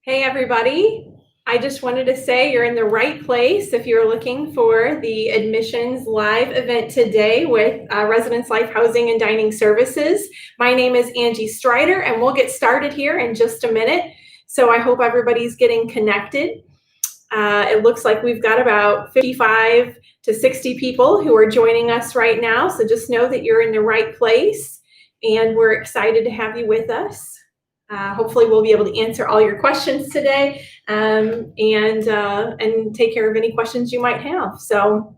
Hey everybody, I just wanted to say you're in the right place if you're looking for the admissions live event today with Residence Life Housing and Dining Services. My name is Angie Strider and we'll get started here in just a minute. So I hope everybody's getting connected. It looks like we've got about 55 to 60 people who are joining us right now. So just know that you're in the right place and we're excited to have you with us. Hopefully we'll be able to answer all your questions today and take care of any questions you might have. So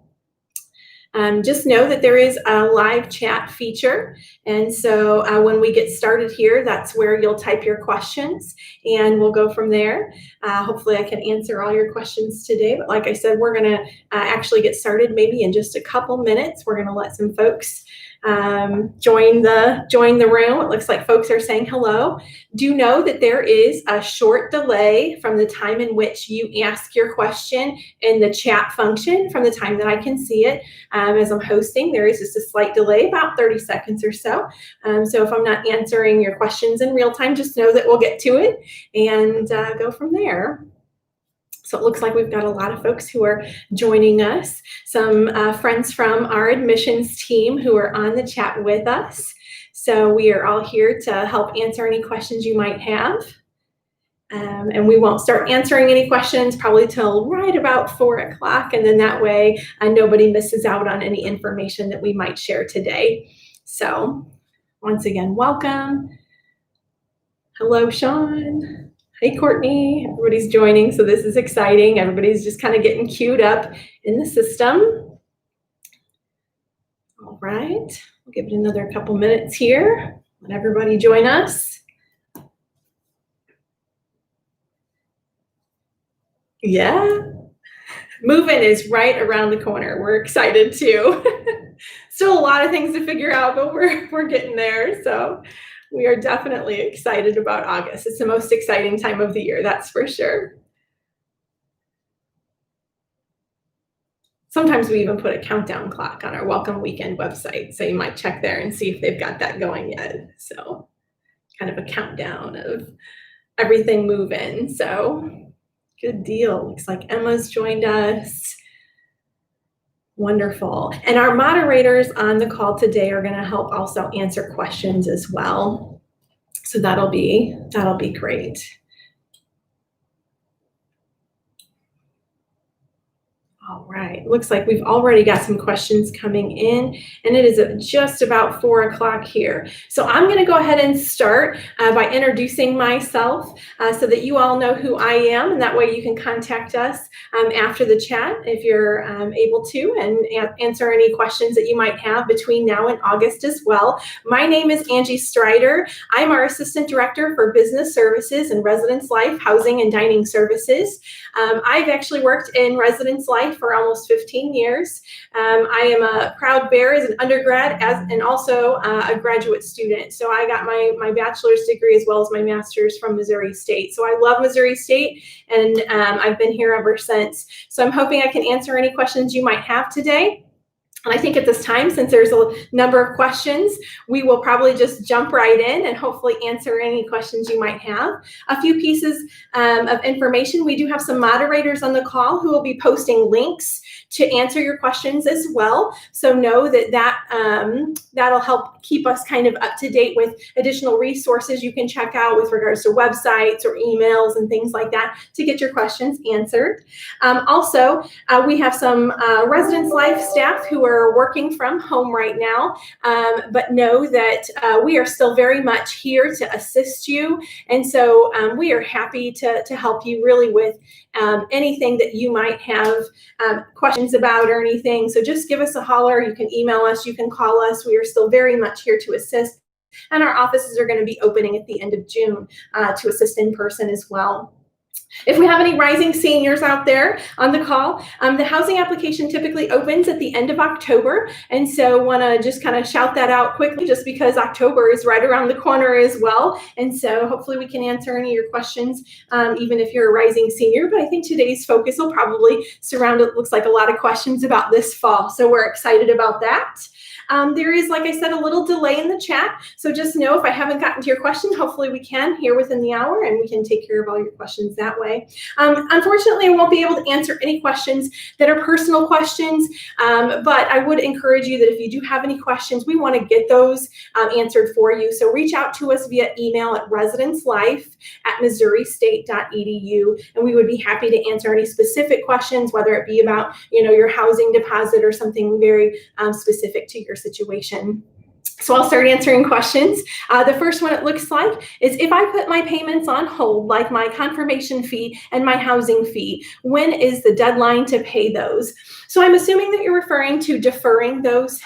just know that there is a live chat feature. And so when we get started here, that's where you'll type your questions and we'll go from there. Hopefully I can answer all your questions today. But like I said, we're going to actually get started maybe in just a couple minutes. We're going to let some folks join the room. It looks like folks are saying hello. Do know that there is a short delay from the time in which you ask your question in the chat function from the time that I can see it. As I'm hosting, there is just a slight delay, about 30 seconds or so. So if I'm not answering your questions in real time, just know that we'll get to it and go from there. So it looks like we've got a lot of folks who are joining us, some friends from our admissions team who are on the chat with us. So we are all here to help answer any questions you might have. And we won't start answering any questions probably till right about 4 o'clock. And then that way nobody misses out on any information that we might share today. So once again, welcome. Hello, Sean. Hey, Courtney, everybody's joining, so this is exciting. Everybody's just kind of getting queued up in the system. All right, we'll give it another couple minutes here. Let everybody join us. Yeah, move-in is right around the corner. We're excited too. Still a lot of things to figure out, but we're getting there, so. We are definitely excited about August. It's the most exciting time of the year, that's for sure. Sometimes we even put a countdown clock on our Welcome Weekend website, so you might check there and see if they've got that going yet. So kind of a countdown of everything moving. So good deal. Looks like Emma's joined us. Wonderful. And our moderators on the call today are going to help also answer questions as well. So that'll be great. All right, looks like we've already got some questions coming in, and it is just about 4 o'clock here. So I'm going to go ahead and start by introducing myself so that you all know who I am, and that way you can contact us after the chat if you're able to, and answer any questions that you might have between now and August as well. My name is Angie Strider. I'm our Assistant Director for Business Services and Residence Life Housing and Dining Services. I've actually worked in Residence Life for almost 15 years. I am a proud bear as an undergrad and also a graduate student. So I got my bachelor's degree as well as my master's from Missouri State. So I love Missouri State, and I've been here ever since. So I'm hoping I can answer any questions you might have today. And I think at this time, since there's a number of questions, we will probably just jump right in and hopefully answer any questions you might have. A few pieces of information. We do have some moderators on the call who will be posting links to answer your questions as well. So know that'll help keep us kind of up to date with additional resources you can check out with regards to websites or emails and things like that to get your questions answered. Also, we have some Residence Life staff who are working from home right now, but know that we are still very much here to assist you. And so we are happy to help you really with anything that you might have questions about or anything. So just give us a holler. You can email us. You can call us. We are still very much here to assist. And our offices are going to be opening at the end of June to assist in person as well. If we have any rising seniors out there on the call, the housing application typically opens at the end of October. And so want to just kind of shout that out quickly just because October is right around the corner as well. And so hopefully we can answer any of your questions, even if you're a rising senior. But I think today's focus will probably surround, it looks like, a lot of questions about this fall. So we're excited about that. There is, like I said, a little delay in the chat. So just know if I haven't gotten to your question, hopefully we can here within the hour and we can take care of all your questions that way. Unfortunately, I won't be able to answer any questions that are personal questions, but I would encourage you that if you do have any questions, we want to get those answered for you. So reach out to us via email at residencelife@missourastate.edu, and we would be happy to answer any specific questions, whether it be about, your housing deposit or something very specific to your situation. So I'll start answering questions. The first one, it looks like, is if I put my payments on hold, like my confirmation fee and my housing fee, when is the deadline to pay those? So I'm assuming that you're referring to deferring those.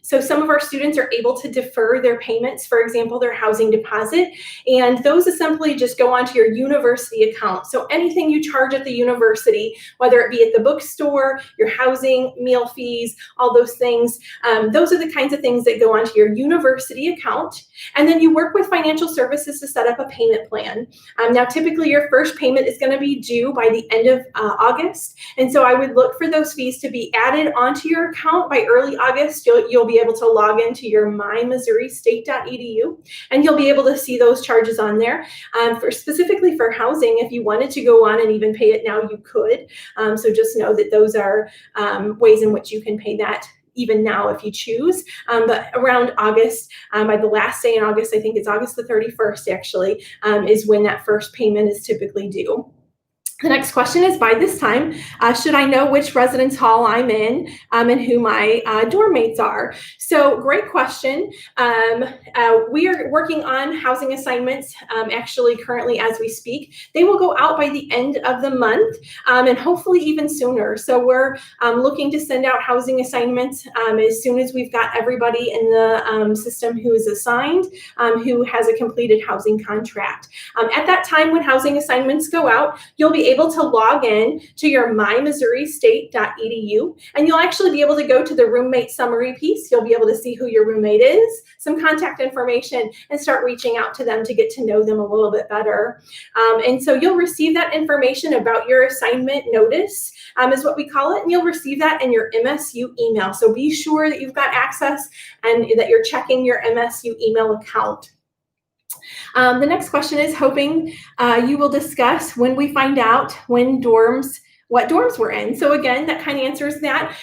So some of our students are able to defer their payments, for example, their housing deposit, and those simply just go onto your university account. So anything you charge at the university, whether it be at the bookstore, your housing, meal fees, all those things, those are the kinds of things that go onto your university account. And then you work with financial services to set up a payment plan. Now, typically your first payment is going to be due by the end of August. And so I would look for those fees to be added onto your account by early August. You'll be able to log into your mymissourastate.edu and you'll be able to see those charges on there. Specifically for housing, if you wanted to go on and even pay it now, you could. So just know that those are ways in which you can pay that even now if you choose. But around August, by the last day in August, I think it's August the 31st actually, is when that first payment is typically due. The next question is, by this time, should I know which residence hall I'm in and who my dorm mates are? So great question. We are working on housing assignments actually currently as we speak. They will go out by the end of the month and hopefully even sooner. So we're looking to send out housing assignments as soon as we've got everybody in the system who is assigned, who has a completed housing contract. At that time when housing assignments go out, you'll be able to log in to your mymissourastate.edu, and you'll actually be able to go to the roommate summary piece. You'll be able to see who your roommate is, some contact information, and start reaching out to them to get to know them a little bit better. And so you'll receive that information about your assignment notice, is what we call it, and you'll receive that in your MSU email. So be sure that you've got access and that you're checking your MSU email account. The next question is hoping you will discuss when we find out what dorms we're in. So again, that kind of answers that.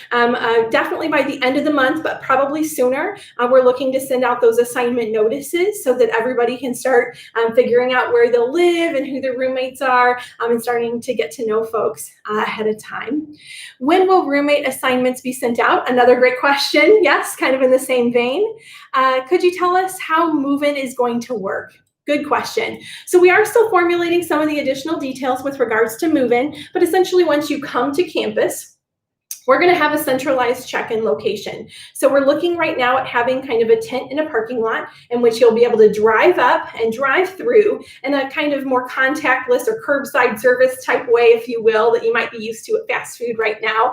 Definitely by the end of the month, but probably sooner. We're looking to send out those assignment notices so that everybody can start figuring out where they'll live and who their roommates are, and starting to get to know folks ahead of time. When will roommate assignments be sent out? Another great question. Yes, kind of in the same vein. Could you tell us how move-in is going to work? Good question. So we are still formulating some of the additional details with regards to move-in, but essentially once you come to campus, we're going to have a centralized check-in location. So we're looking right now at having kind of a tent in a parking lot in which you'll be able to drive up and drive through in a kind of more contactless or curbside service type way, if you will, that you might be used to at fast food right now,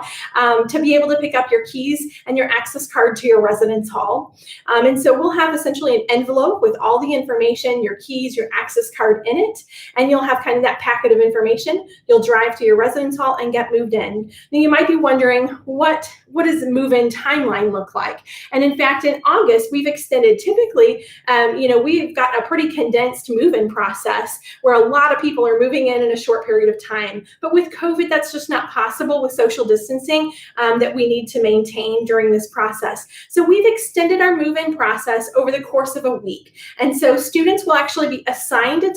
to be able to pick up your keys and your access card to your residence hall. And so we'll have essentially an envelope with all the information, your keys, your access card in it, and you'll have kind of that packet of information. You'll drive to your residence hall and get moved in. Now you might be wondering, what does the move-in timeline look like? And in fact, in August, we've extended. Typically, we've got a pretty condensed move-in process where a lot of people are moving in a short period of time. But with COVID, that's just not possible with social distancing that we need to maintain during this process. So we've extended our move-in process over the course of a week. And so students will actually be assigned a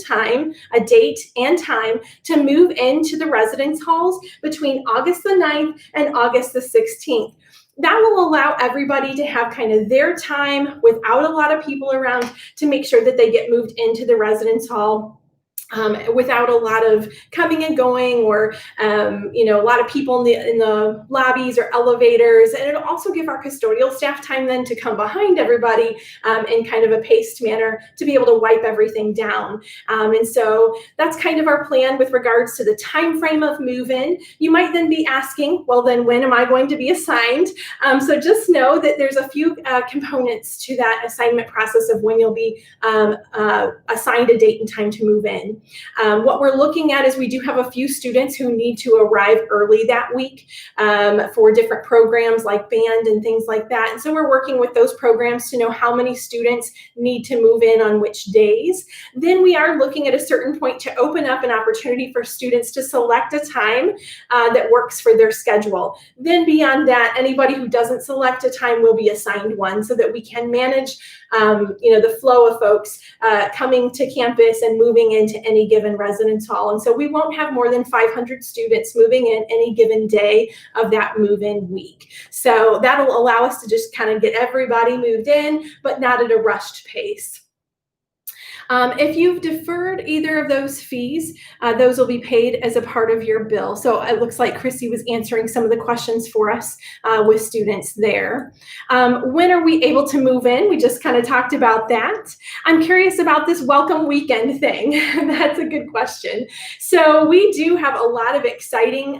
date and time to move into the residence halls between August the 9th and August the 16th. That will allow everybody to have kind of their time without a lot of people around to make sure that they get moved into the residence hall without a lot of coming and going, or a lot of people in the lobbies or elevators. And it'll also give our custodial staff time then to come behind everybody in kind of a paced manner to be able to wipe everything down. And so that's kind of our plan with regards to the time frame of move-in. You might then be asking, well, then when am I going to be assigned? So just know that there's a few components to that assignment process of when you'll be assigned a date and time to move in. What we're looking at is we do have a few students who need to arrive early that week for different programs like band and things like that. And so we're working with those programs to know how many students need to move in on which days. Then we are looking at a certain point to open up an opportunity for students to select a time that works for their schedule. Then beyond that, anybody who doesn't select a time will be assigned one so that we can manage the flow of folks coming to campus and moving into any given residence hall. And so we won't have more than 500 students moving in any given day of that move-in week. So that'll allow us to just kind of get everybody moved in, but not at a rushed pace. If you've deferred either of those fees, those will be paid as a part of your bill. So it looks like Chrissy was answering some of the questions for us with students there. When are we able to move in? We just kind of talked about that. I'm curious about this welcome weekend thing. That's a good question. So we do have a lot of exciting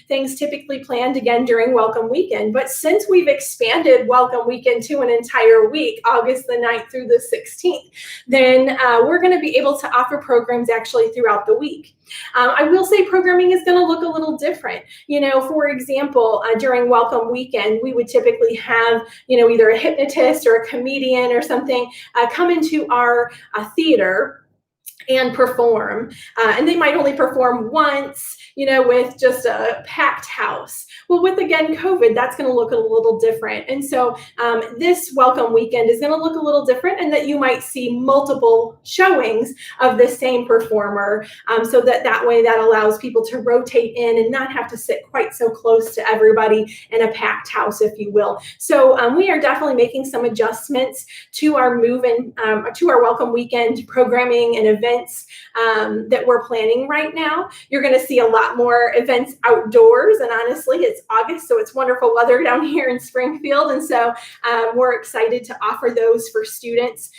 things typically planned again during welcome weekend. But since we've expanded welcome weekend to an entire week, August the 9th through the 16th, then we're going to be able to offer programs actually throughout the week. I will say programming is going to look a little different. For example, during welcome weekend, we would typically have, either a hypnotist or a comedian or something come into our theater and perform. And they might only perform once, with just a packed house. Well, with, again, COVID, that's going to look a little different. And so this welcome weekend is going to look a little different, and that you might see multiple showings of the same performer, so that way that allows people to rotate in and not have to sit quite so close to everybody in a packed house, if you will. So we are definitely making some adjustments to our move-in, to our welcome weekend programming and events that we're planning right now. You're going to see a lot more events outdoors, and honestly, it's August, so it's wonderful weather down here in Springfield, and so we're excited to offer those for students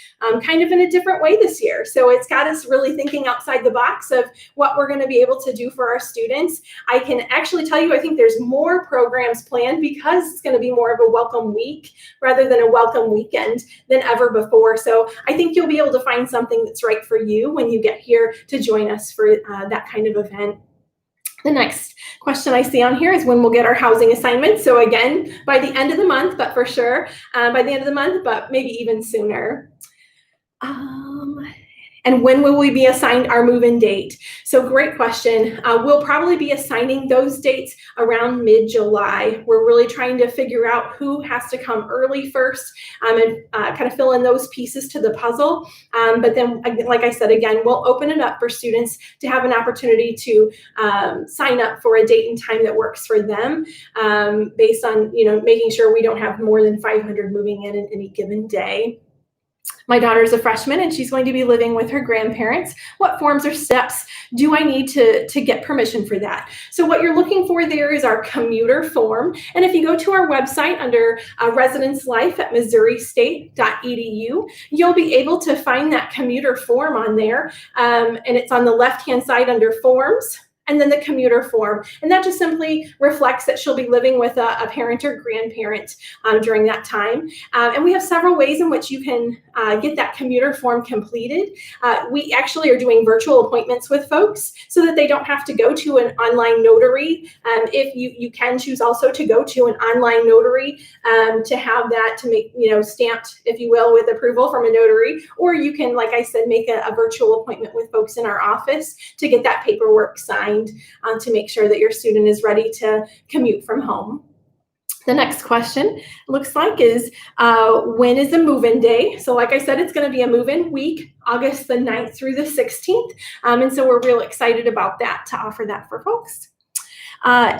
kind of in a different way this year. So it's got us really thinking outside the box of what we're going to be able to do for our students. I can actually tell you, I think there's more programs planned because it's going to be more of a welcome week rather than a welcome weekend than ever before. So I think you'll be able to find something that's right for you when you get here to join us for that kind of event. The next question I see on here is when we'll get our housing assignments. So again, by the end of the month, but for sure by the end of the month, but maybe even sooner. And when will we be assigned our move-in date? So great question. We'll probably be assigning those dates around mid-July. We're really trying to figure out who has to come early first and kind of fill in those pieces to the puzzle. But then, like I said, again, we'll open it up for students to have an opportunity to sign up for a date and time that works for them based on, making sure we don't have more than 500 moving in any given day. My daughter's a freshman and she's going to be living with her grandparents. What forms or steps do I need to get permission for that? So what you're looking for there is our commuter form. And if you go to our website under Residence Life at MissouriState.edu, you'll be able to find that commuter form on there. And it's on the left-hand side under Forms, and then the commuter form. And that just simply reflects that she'll be living with a parent or grandparent during that time. And we have several ways in which you can get that commuter form completed. We actually are doing virtual appointments with folks so that they don't have to go to an online notary. If you can choose also to go to an online notary to have that to make, stamped, if you will, with approval from a notary. Or you can, like I said, make a virtual appointment with folks in our office to get that paperwork signed to make sure that your student is ready to commute from home. The next question looks like is when is the move-in day? So like I said, it's going to be a move-in week, August the 9th through the 16th. And so we're real excited about that to offer that for folks.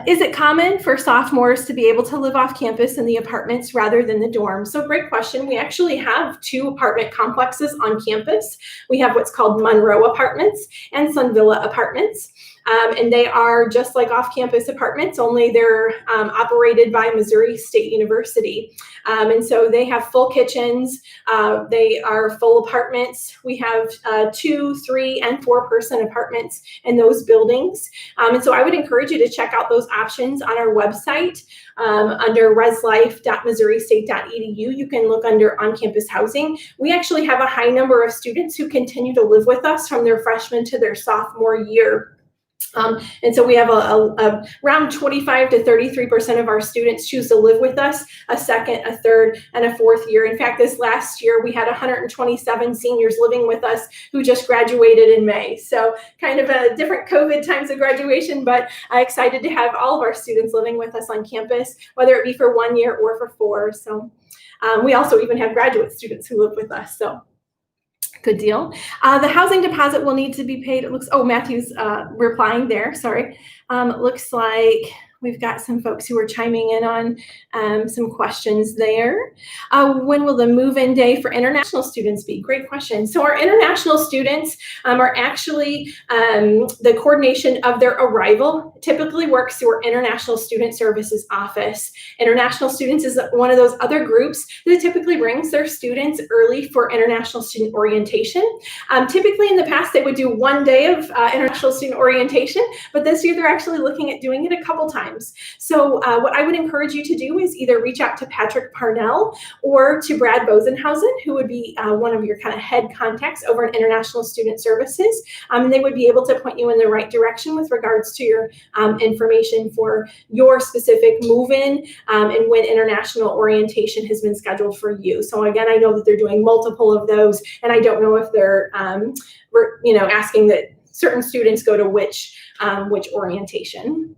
Is it common for sophomores to be able to live off campus in the apartments rather than the dorms? So great question. We actually have 2 apartment complexes on campus. We have what's called Monroe Apartments and Sun Villa Apartments. And they are just like off-campus apartments, only they're operated by Missouri State University. And so they have full kitchens. They are full apartments. We have 2, 3, and 4-person apartments in those buildings. And so I would encourage you to check out those options on our website under reslife.missouristate.edu. You can look under on-campus housing. We actually have a high number of students who continue to live with us from their freshman to their sophomore year. And so we have around 25 to 33% of our students choose to live with us a second, a third, and a fourth year. In fact, this last year, we had 127 seniors living with us who just graduated in May. So kind of a different COVID times of graduation, but excited to have all of our students living with us on campus, whether it be for 1 year or for 4. So we also even have graduate students who live with us. So good deal. The housing deposit will need to be paid. It looks, oh, Matthew's replying there, sorry. It looks like we've got some folks who are chiming in on some questions there. When will the move-in day for international students be? Great question. So our international students are actually, the coordination of their arrival typically works through our International Student Services office. International students is one of those other groups that typically brings their students early for international student orientation. Typically in the past, they would do 1 day of international student orientation, but this year they're actually looking at doing it a couple times. So what I would encourage you to do is either reach out to Patrick Parnell or to Brad Bosenhausen, who would be one of your kind of head contacts over in International Student Services. And they would be able to point you in the right direction with regards to your information for your specific move-in and when international orientation has been scheduled for you. So again, I know that they're doing multiple of those, and I don't know if they're asking that certain students go to which orientation.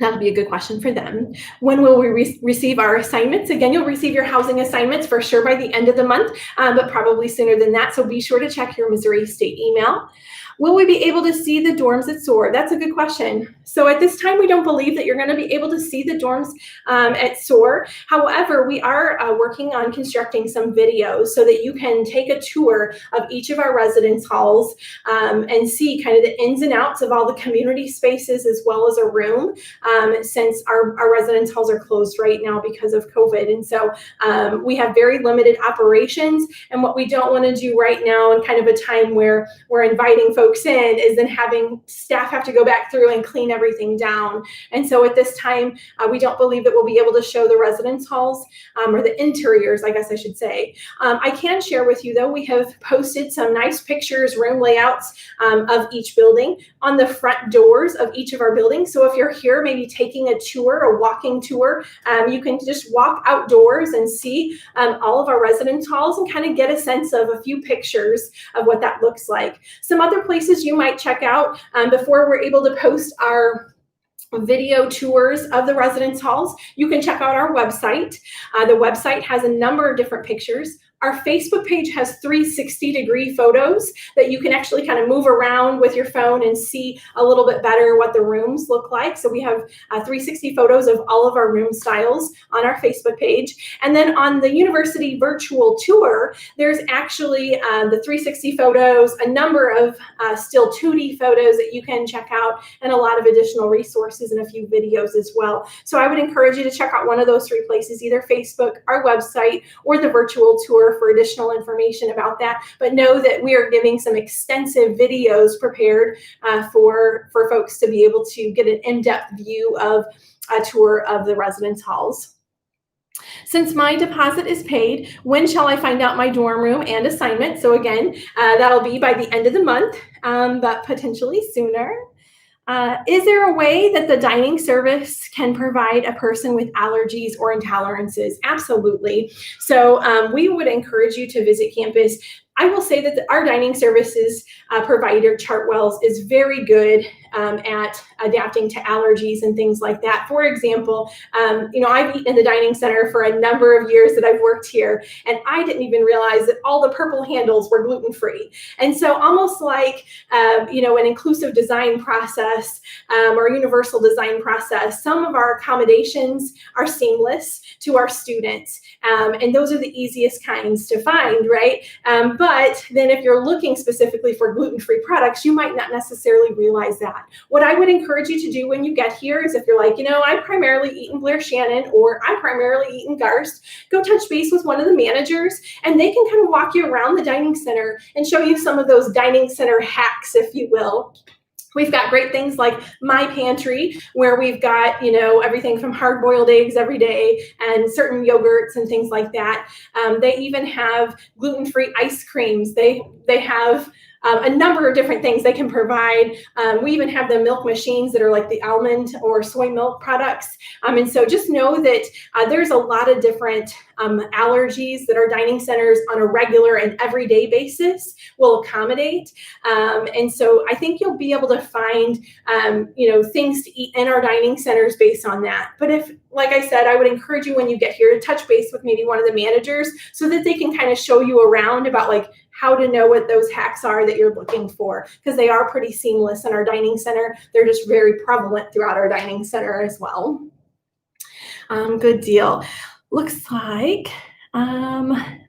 That'll be a good question for them. When will we receive our assignments? Again, you'll receive your housing assignments for sure by the end of the month, but probably sooner than that. So be sure to check your Missouri State email. Will we be able to see the dorms at Soar? That's a good question. So at this time, we don't believe that you're going to be able to see the dorms at Soar. However, we are working on constructing some videos so that you can take a tour of each of our residence halls and see kind of the ins and outs of all the community spaces as well as a room, since our residence halls are closed right now because of COVID. And so we have very limited operations. And what we don't want to do right now in kind of a time where we're inviting folks in is then having staff have to go back through and clean everything down. And so at this time, we don't believe that we'll be able to show the residence halls or the interiors, I guess I should say. I can share with you though, we have posted some nice pictures, room layouts of each building on the front doors of each of our buildings. So if you're here, maybe taking a tour, a walking tour, you can just walk outdoors and see all of our residence halls and kind of get a sense of a few pictures of what that looks like. Some other places you might check out before we're able to post our video tours of the residence halls, you can check out our website. The website has a number of different pictures. Our Facebook page has 360-degree photos that you can actually kind of move around with your phone and see a little bit better what the rooms look like. So we have 360 photos of all of our room styles on our Facebook page. And then on the university virtual tour, there's actually the 360 photos, a number of still 2D photos that you can check out, and a lot of additional resources and a few videos as well. So I would encourage you to check out one of those 3 places, either Facebook, our website, or the virtual tour for additional information about that. But know that we are giving some extensive videos prepared for folks to be able to get an in-depth view of a tour of the residence halls. Since my deposit is paid, when shall I find out my dorm room and assignment? So again, that'll be by the end of the month, but potentially sooner. Is there a way that the dining service can provide a person with allergies or intolerances? Absolutely. So we would encourage you to visit campus I will say that our dining services provider, Chartwells, is very good at adapting to allergies and things like that. For example, I've eaten in the dining center for a number of years that I've worked here, and I didn't even realize that all the purple handles were gluten-free. And so almost like, an inclusive design process or universal design process, some of our accommodations are seamless to our students. And those are the easiest kinds to find, right? But then if you're looking specifically for gluten-free products, you might not necessarily realize that. What I would encourage you to do when you get here is if you're like, I primarily eat in Blair Shannon, or I primarily eat in Garst, go touch base with one of the managers, and they can kind of walk you around the dining center and show you some of those dining center hacks, if you will. We've got great things like My Pantry, where we've got, everything from hard-boiled eggs every day and certain yogurts and things like that. They even have gluten-free ice creams. They have a number of different things they can provide. We even have the milk machines that are like the almond or soy milk products. And so just know that there's a lot of different allergies that our dining centers on a regular and everyday basis will accommodate. And so I think you'll be able to find, things to eat in our dining centers based on that. But if, like I said, I would encourage you when you get here to touch base with maybe one of the managers so that they can kind of show you around about like how to know what those hacks are that you're looking for, because they are pretty seamless in our dining center. They're just very prevalent throughout our dining center as well. Good deal. Looks like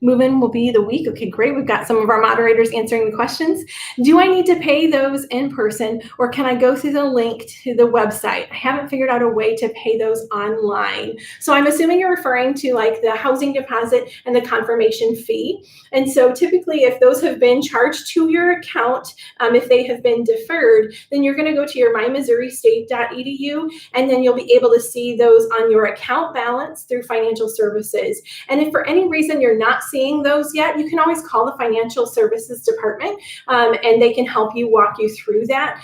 move-in will be the week. Okay, great. We've got some of our moderators answering the questions. Do I need to pay those in person, or can I go through the link to the website? I haven't figured out a way to pay those online. So I'm assuming you're referring to like the housing deposit and the confirmation fee. And so typically if those have been charged to your account, if they have been deferred, then you're going to go to your mymissouristate.edu, and then you'll be able to see those on your account balance through financial services. And if for any reason you're not seeing those yet, you can always call the financial services department, and they can help you, walk you through that.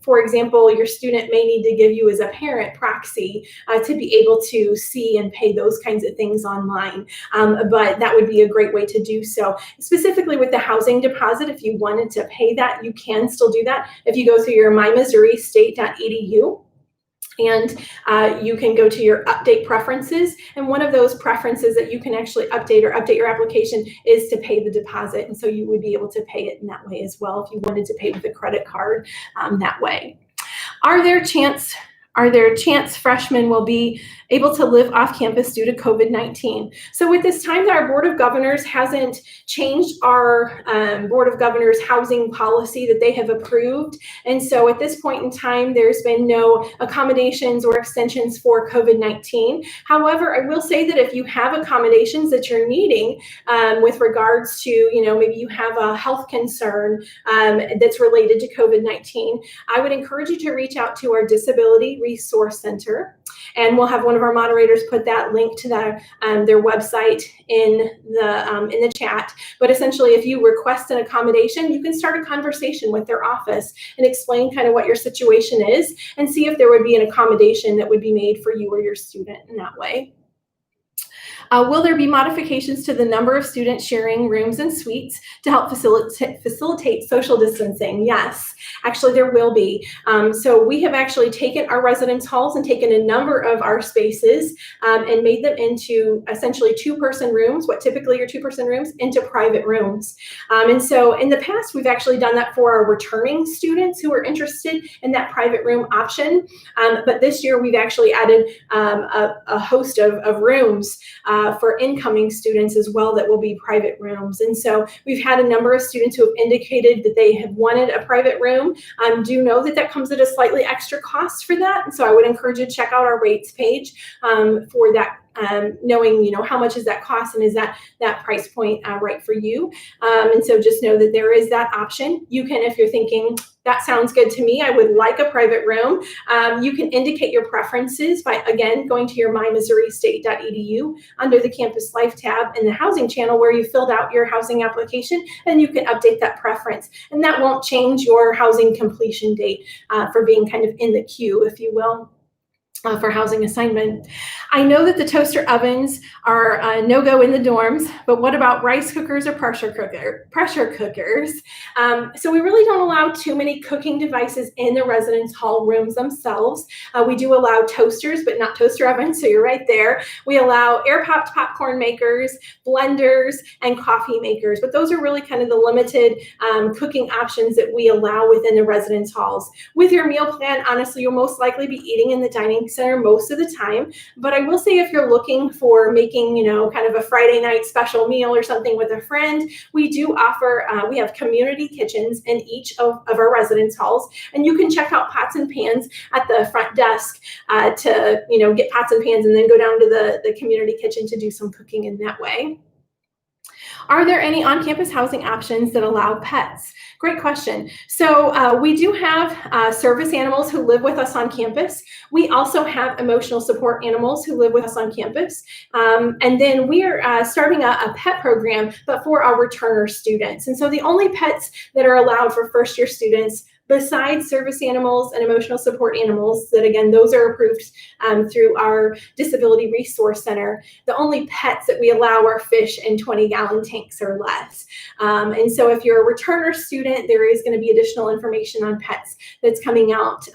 For example, your student may need to give you as a parent proxy to be able to see and pay those kinds of things online. But that would be a great way to do so. Specifically with the housing deposit, if you wanted to pay that, you can still do that if you go through your mymissouristate.edu. And you can go to your update preferences, and one of those preferences that you can actually update your application is to pay the deposit, and so you would be able to pay it in that way as well if you wanted to pay with a credit card that way. Are there chance freshmen will be able to live off campus due to COVID-19? So with this time that our Board of Governors hasn't changed our Board of Governors housing policy that they have approved. And so at this point in time, there's been no accommodations or extensions for COVID-19. However, I will say that if you have accommodations that you're needing with regards to, maybe you have a health concern that's related to COVID-19, I would encourage you to reach out to our Disability Resource Center, and we'll have one of our moderators put that link to their website in the chat. But essentially, if you request an accommodation, you can start a conversation with their office and explain kind of what your situation is and see if there would be an accommodation that would be made for you or your student in that way. Will there be modifications to the number of students sharing rooms and suites to help facilitate social distancing? Yes, actually there will be. So we have actually taken our residence halls and taken a number of our spaces and made them into essentially two-person rooms, what typically are two-person rooms, into private rooms. And so in the past, we've actually done that for our returning students who are interested in that private room option. But this year, we've actually added a host of rooms for incoming students as well that will be private rooms. And so we've had a number of students who have indicated that they have wanted a private room. Do know that that comes at a slightly extra cost for that. And so I would encourage you to check out our rates page for that, knowing, how much is that cost and is that price point right for you. And so just know that there is that option. You can, if you're thinking, that sounds good to me, I would like a private room, you can indicate your preferences by, again, going to your mymissouristate.edu under the Campus Life tab in the Housing channel where you filled out your housing application, and you can update that preference. And that won't change your housing completion date for being kind of in the queue, if you will. for housing assignment. I know that the toaster ovens are no-go in the dorms, but what about rice cookers or pressure cookers? So we really don't allow too many cooking devices in the residence hall rooms themselves. We do allow toasters, but not toaster ovens, so you're right there. We allow air-popped popcorn makers, blenders, and coffee makers, but those are really kind of the limited cooking options that we allow within the residence halls. With your meal plan, honestly, you'll most likely be eating in the dining center most of the time, but I will say if you're looking for making, kind of a Friday night special meal or something with a friend, we do offer, we have community kitchens in each of our residence halls, and you can check out pots and pans at the front desk to, get pots and pans and then go down to the community kitchen to do some cooking in that way. Are there any on-campus housing options that allow pets? Great question. So we do have service animals who live with us on campus. We also have emotional support animals who live with us on campus. And then we are starting a pet program, but for our returner students. And so the only pets that are allowed for first-year students besides service animals and emotional support animals, that again, those are approved through our Disability Resource Center, the only pets that we allow are fish in 20-gallon tanks or less. And so if you're a returner student, there is going to be additional information on pets that's coming out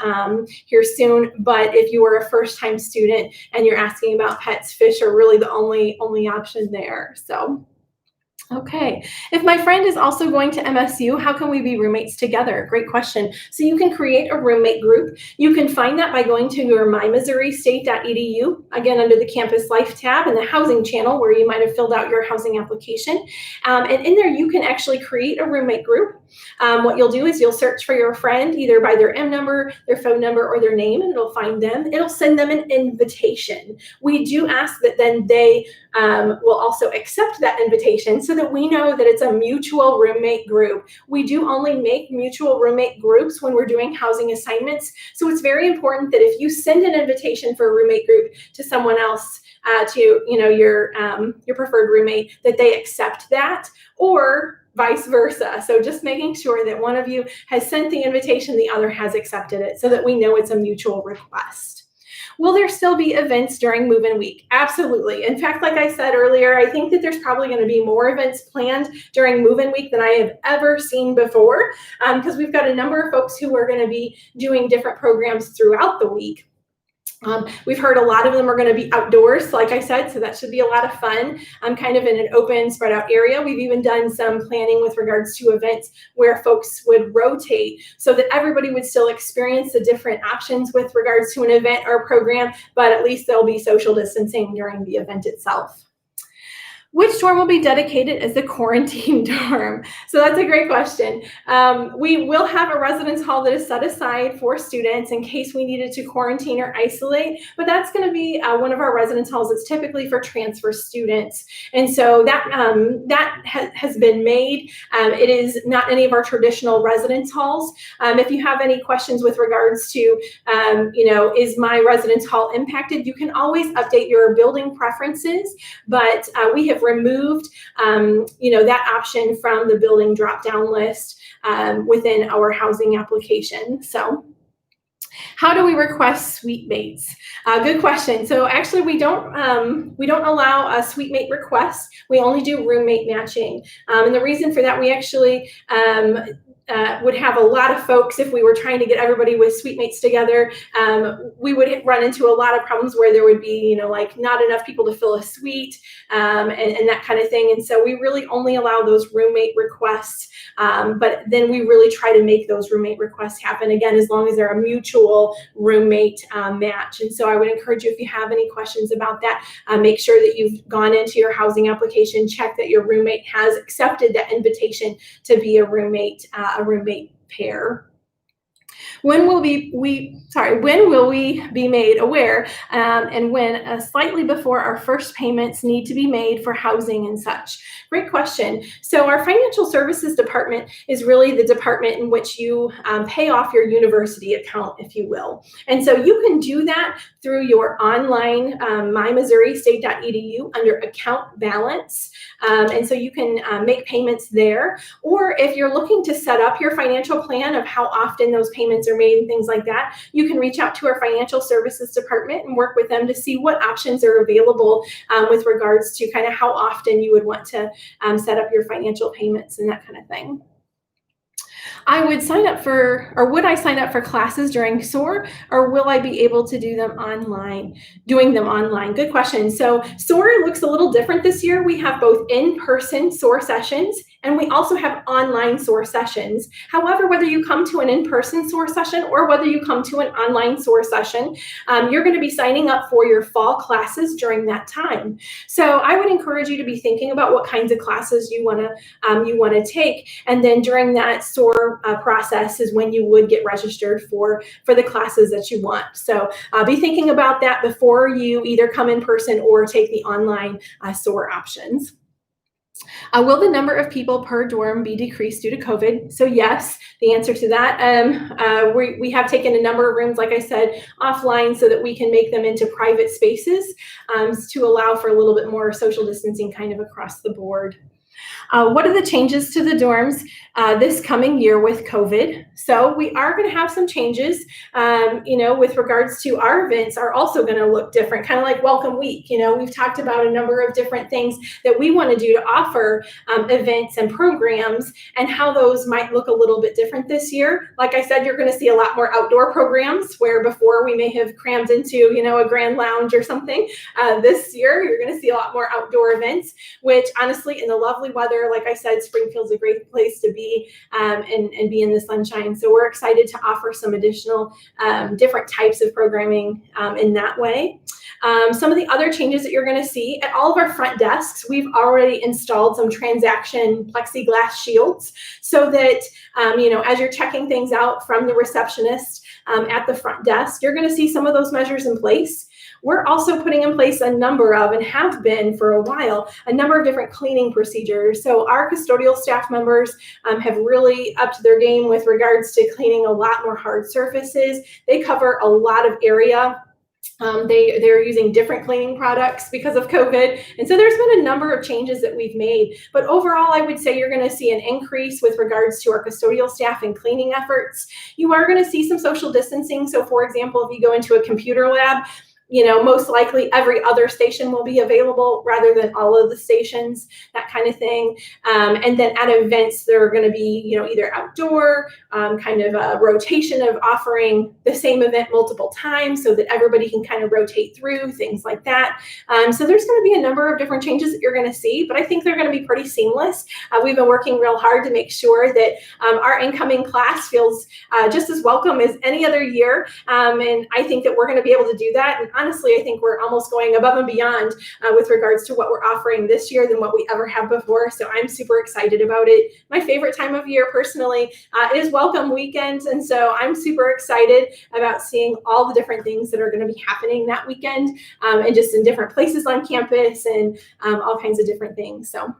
here soon. But if you are a first-time student and you're asking about pets, fish are really the only option there. So. Okay, if my friend is also going to MSU, how can we be roommates together? Great question. So you can create a roommate group. You can find that by going to your mymissourystate.edu, again, under the Campus Life tab in the Housing channel where you might have filled out your housing application. And in there, you can actually create a roommate group. What you'll do is you'll search for your friend either by their M number, their phone number, or their name, and it'll find them. It'll send them an invitation. We do ask that then they will also accept that invitation so that we know that it's a mutual roommate group. We do only make mutual roommate groups when we're doing housing assignments. So it's very important that if you send an invitation for a roommate group to someone else, to your preferred roommate, that they accept that, or vice versa. So just making sure that one of you has sent the invitation, the other has accepted it, so that we know it's a mutual request. Will there still be events during move-in week? Absolutely. In fact, like I said earlier, I think that there's probably going to be more events planned during move-in week than I have ever seen before, because we've got a number of folks who are going to be doing different programs throughout the week. We've heard a lot of them are going to be outdoors, like I said, so that should be a lot of fun. Kind of in an open, spread out area. We've even done some planning with regards to events where folks would rotate so that everybody would still experience the different options with regards to an event or a program, but at least there'll be social distancing during the event itself. Which dorm will be dedicated as the quarantine dorm? So that's a great question. We will have a residence hall that is set aside for students in case we needed to quarantine or isolate, but that's going to be one of our residence halls that's typically for transfer students. And so that has been made. It is not any of our traditional residence halls. If you have any questions with regards to, is my residence hall impacted, you can always update your building preferences, but we have removed, that option from the building drop-down list within our housing application. So, how do we request suite mates? Good question. So actually, we don't allow a suite mate request. We only do roommate matching, and the reason for that, we actually would have a lot of folks, if we were trying to get everybody with suite mates together, we would run into a lot of problems where there would be, not enough people to fill a suite and that kind of thing. And so we really only allow those roommate requests, but then we really try to make those roommate requests happen, again, as long as they're a mutual roommate match. And so I would encourage you, if you have any questions about that, make sure that you've gone into your housing application, check that your roommate has accepted that invitation to be a roommate pair. When will we be made aware and when slightly before our first payments need to be made for housing and such? Great question. So our financial services department is really the department in which you pay off your university account, if you will. And so you can do that through your online mymissourystate.edu under account balance. And so you can make payments there. Or if you're looking to set up your financial plan of how often those payments payments are made and things like that, you can reach out to our financial services department and work with them to see what options are available with regards to kind of how often you would want to set up your financial payments and that kind of thing. I would sign up for, or would I sign up for classes during Soar, or will I be able to do them online, doing them online? Good question. So Soar looks a little different this year. We have both in-person Soar sessions, and we also have online Soar sessions. However, whether you come to an in-person Soar session or whether you come to an online Soar session, you're going to be signing up for your fall classes during that time. So I would encourage you to be thinking about what kinds of classes you want to take, and then during that Soar process is when you would get registered for the classes that you want. So be thinking about that before you either come in person or take the online Soar options. Will the number of people per dorm be decreased due to COVID? So yes, the answer to that. We have taken a number of rooms, like I said, offline so that we can make them into private spaces to allow for a little bit more social distancing kind of across the board. What are the changes to the dorms this coming year with COVID? So we are going to have some changes, with regards to our events are also going to look different, kind of like Welcome Week. We've talked about a number of different things that we want to do to offer events and programs and how those might look a little bit different this year. Like I said, you're going to see a lot more outdoor programs where before we may have crammed into, a grand lounge or something. This year, you're going to see a lot more outdoor events, which honestly, in the lovely weather, like I said, Springfield's a great place to be and be in the sunshine. So we're excited to offer some additional different types of programming in that way. Some of the other changes that you're going to see at all of our front desks, we've already installed some transaction plexiglass shields so that, as you're checking things out from the receptionist at the front desk, you're going to see some of those measures in place. We're also putting in place a number of, and have been for a while, a number of different cleaning procedures. So our custodial staff members have really upped their game with regards to cleaning a lot more hard surfaces. They cover a lot of area. They're using different cleaning products because of COVID. And so there's been a number of changes that we've made. But overall, I would say you're going to see an increase with regards to our custodial staff and cleaning efforts. You are going to see some social distancing. So for example, if you go into a computer lab, most likely every other station will be available rather than all of the stations, that kind of thing. And then at events, they're going to be, either outdoor, kind of a rotation of offering the same event multiple times so that everybody can kind of rotate through, things like that. So there's going to be a number of different changes that you're going to see, but I think they're going to be pretty seamless. We've been working real hard to make sure that our incoming class feels just as welcome as any other year. And I think that we're going to be able to do that. And honestly, I think we're almost going above and beyond with regards to what we're offering this year than what we ever have before. So I'm super excited about it. My favorite time of year personally is Welcome Weekend. And so I'm super excited about seeing all the different things that are going to be happening that weekend and just in different places on campus and all kinds of different things. So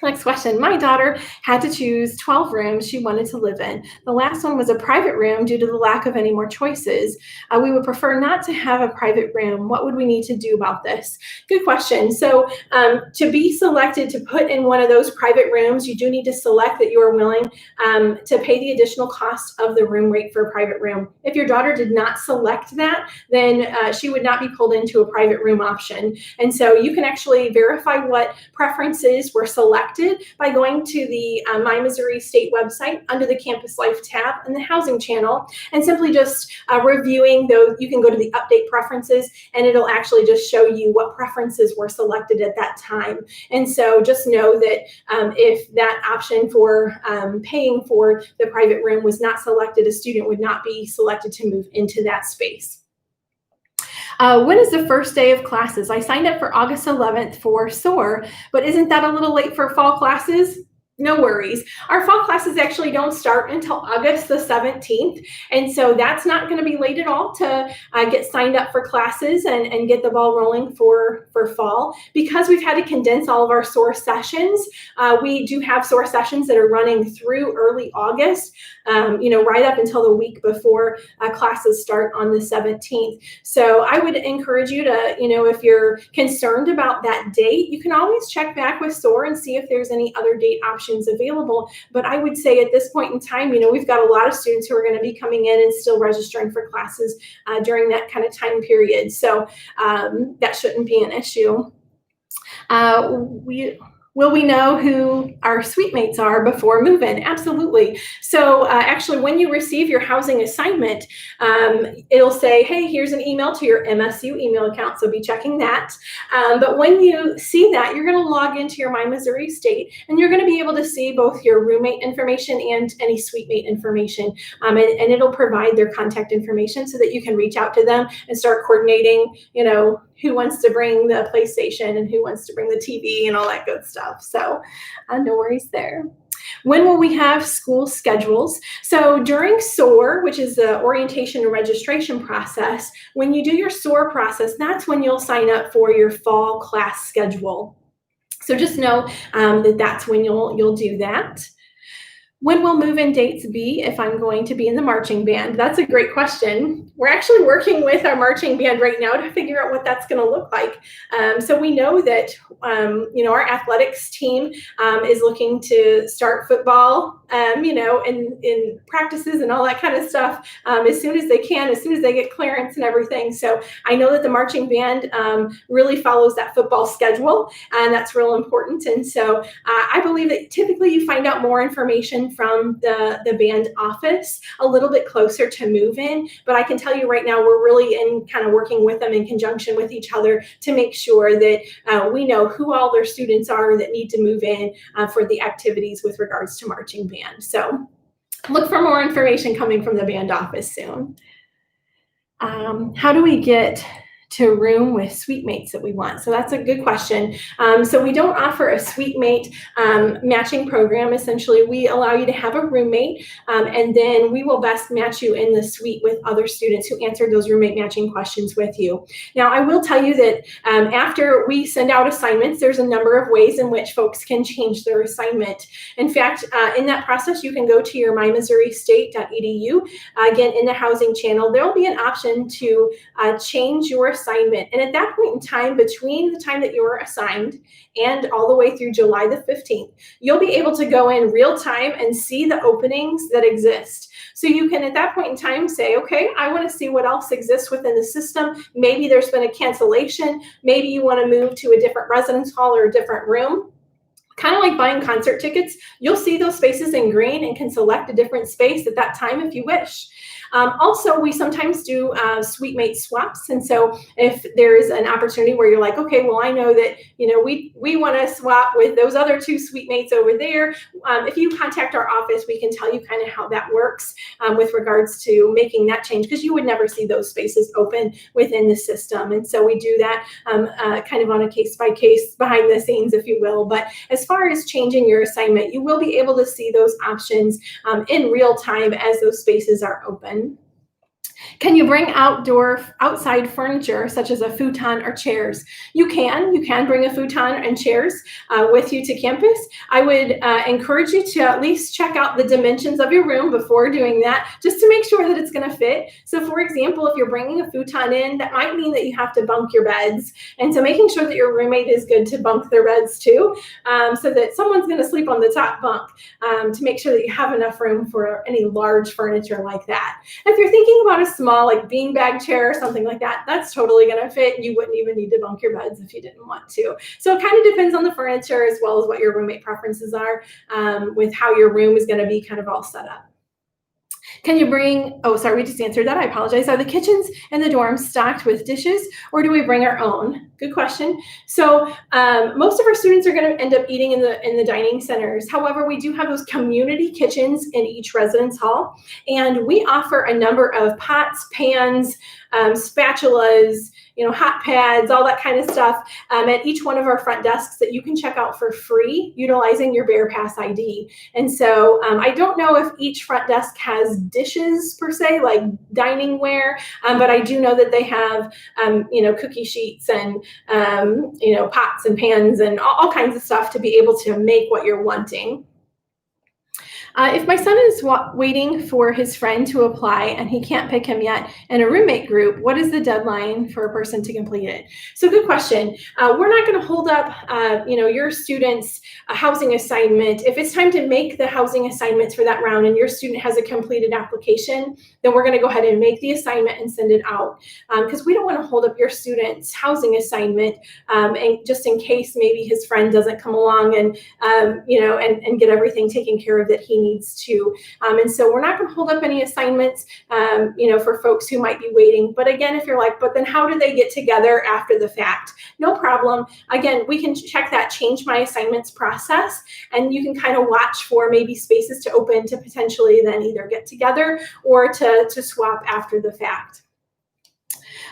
next question. My daughter had to choose 12 rooms she wanted to live in. The last one was a private room due to the lack of any more choices. We would prefer not to have a private room. What would we need to do about this? Good question. So to be selected to put in one of those private rooms, you do need to select that you are willing to pay the additional cost of the room rate for a private room. If your daughter did not select that, then she would not be pulled into a private room option. And so you can actually verify what preferences were selected by going to the My Missouri State website under the Campus Life tab in the Housing channel and simply just reviewing those. You can go to the Update Preferences and it'll actually just show you what preferences were selected at that time. And so just know that if that option for paying for the private room was not selected, a student would not be selected to move into that space. When is the first day of classes? I signed up for August 11th for Soar, but isn't that a little late for fall classes? No worries. Our fall classes actually don't start until August the 17th. And so that's not going to be late at all to get signed up for classes and get the ball rolling for fall. Because we've had to condense all of our Soar sessions, we do have Soar sessions that are running through early August, right up until the week before classes start on the 17th. So I would encourage you to, if you're concerned about that date, you can always check back with Soar and see if there's any other date options options available. But I would say at this point in time, we've got a lot of students who are going to be coming in and still registering for classes during that kind of time period. So that shouldn't be an issue. Will we know who our suite mates are before move-in? Absolutely. So actually, when you receive your housing assignment, it'll say, hey, here's an email to your MSU email account, so be checking that. But when you see that, you're going to log into your My Missouri State, and you're going to be able to see both your roommate information and any suite mate information. And it'll provide their contact information so that you can reach out to them and start coordinating, who wants to bring the PlayStation and who wants to bring the TV and all that good stuff. So no worries there. When will we have school schedules? So during SOAR, which is the orientation and registration process, when you do your SOAR process, that's when you'll sign up for your fall class schedule. So just know that that's when you'll do that. When will move-in dates be if I'm going to be in the marching band? That's a great question. We're actually working with our marching band right now to figure out what that's going to look like. So we know that, our athletics team is looking to start football, in practices and all that kind of stuff as soon as they can, as soon as they get clearance and everything. So I know that the marching band really follows that football schedule, and that's real important. And so I believe that typically you find out more information from the band office a little bit closer to move-in, but I can tell you right now we're really in kind of working with them in conjunction with each other to make sure that we know who all their students are that need to move in for the activities with regards to marching band. So look for more information coming from the band office soon. How do we get to a room with suite mates that we want? So that's a good question. So we don't offer a suite mate matching program. Essentially, we allow you to have a roommate, and then we will best match you in the suite with other students who answered those roommate matching questions with you. Now, I will tell you that after we send out assignments, there's a number of ways in which folks can change their assignment. In fact, in that process, you can go to your mymissouri.state.edu. Again, in the housing channel, there will be an option to change your assignment. And at that point in time, between the time that you were assigned and all the way through July the 15th, you'll be able to go in real time and see the openings that exist. So you can at that point in time say, okay, I want to see what else exists within the system. Maybe there's been a cancellation. Maybe you want to move to a different residence hall or a different room. Kind of like buying concert tickets, you'll see those spaces in green and can select a different space at that time if you wish. Also, we sometimes do suite mate swaps. And so if there's an opportunity where you're like, okay, well, I know that, we want to swap with those other two suite mates over there. If you contact our office, we can tell you kind of how that works with regards to making that change, because you would never see those spaces open within the system. And so we do that kind of on a case by case behind the scenes, if you will. But as far as changing your assignment, you will be able to see those options in real time as those spaces are open. Can you bring outside furniture, such as a futon or chairs? You can bring a futon and chairs with you to campus. I would encourage you to at least check out the dimensions of your room before doing that, just to make sure that it's going to fit. So for example, if you're bringing a futon in, that might mean that you have to bunk your beds. And so making sure that your roommate is good to bunk their beds too, so that someone's going to sleep on the top bunk, to make sure that you have enough room for any large furniture like that. If you're thinking about a small like beanbag chair or something like that, that's totally going to fit. You wouldn't even need to bunk your beds if you didn't want to. So it kind of depends on the furniture as well as what your roommate preferences are with how your room is going to be kind of all set up. Can you bring, oh, sorry, we just answered that. I apologize. Are the kitchens in the dorms stocked with dishes, or do we bring our own? Good question. So most of our students are going to end up eating in the dining centers. However, we do have those community kitchens in each residence hall, and we offer a number of pots, pans, spatulas, hot pads, all that kind of stuff at each one of our front desks that you can check out for free utilizing your Bear Pass ID. And so I don't know if each front desk has dishes per se, like dining ware, but I do know that they have, cookie sheets and, pots and pans and all kinds of stuff to be able to make what you're wanting. If my son is waiting for his friend to apply and he can't pick him yet in a roommate group, what is the deadline for a person to complete it? So good question. We're not going to hold up, your student's housing assignment. If it's time to make the housing assignments for that round and your student has a completed application, then we're going to go ahead and make the assignment and send it out, because we don't want to hold up your student's housing assignment, and just in case maybe his friend doesn't come along and get everything taken care of that he needs to. And so we're not going to hold up any assignments, for folks who might be waiting. But again, if you're like, but then how do they get together after the fact? No problem. Again, we can check that change my assignments process, and you can kind of watch for maybe spaces to open to potentially then either get together or to swap after the fact.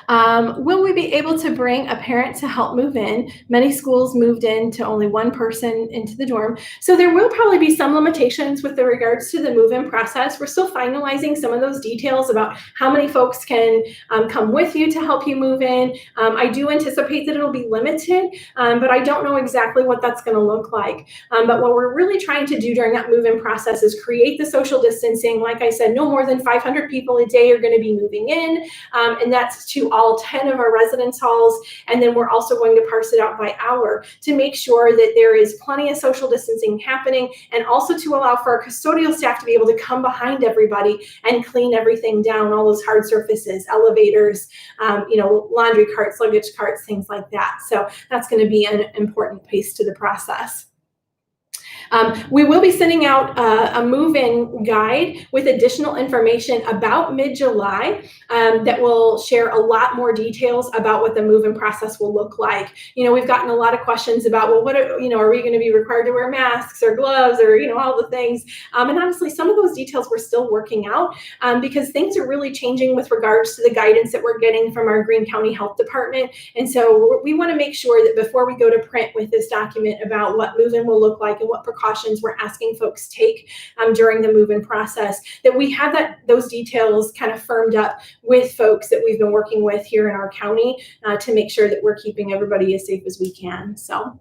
Will we be able to bring a parent to help move in? Many schools moved in to only one person into the dorm. So there will probably be some limitations with regards to the move-in process. We're still finalizing some of those details about how many folks can come with you to help you move in. I do anticipate that it'll be limited, but I don't know exactly what that's going to look like. But what we're really trying to do during that move-in process is create the social distancing. Like I said, no more than 500 people a day are going to be moving in, and that's to all 10 of our residence halls. And then we're also going to parse it out by hour to make sure that there is plenty of social distancing happening, and also to allow for our custodial staff to be able to come behind everybody and clean everything down, all those hard surfaces, elevators, laundry carts, luggage carts, things like that. So that's going to be an important piece to the process. We will be sending out a move-in guide with additional information about mid-July that will share a lot more details about what the move-in process will look like. We've gotten a lot of questions about, well, are we going to be required to wear masks or gloves or, all the things. And honestly, some of those details we're still working out because things are really changing with regards to the guidance that we're getting from our Greene County Health Department. And so we want to make sure that before we go to print with this document about what move-in will look like and what precautions we're asking folks take during the move-in process, that we have those details kind of firmed up with folks that we've been working with here in our county to make sure that we're keeping everybody as safe as we can. So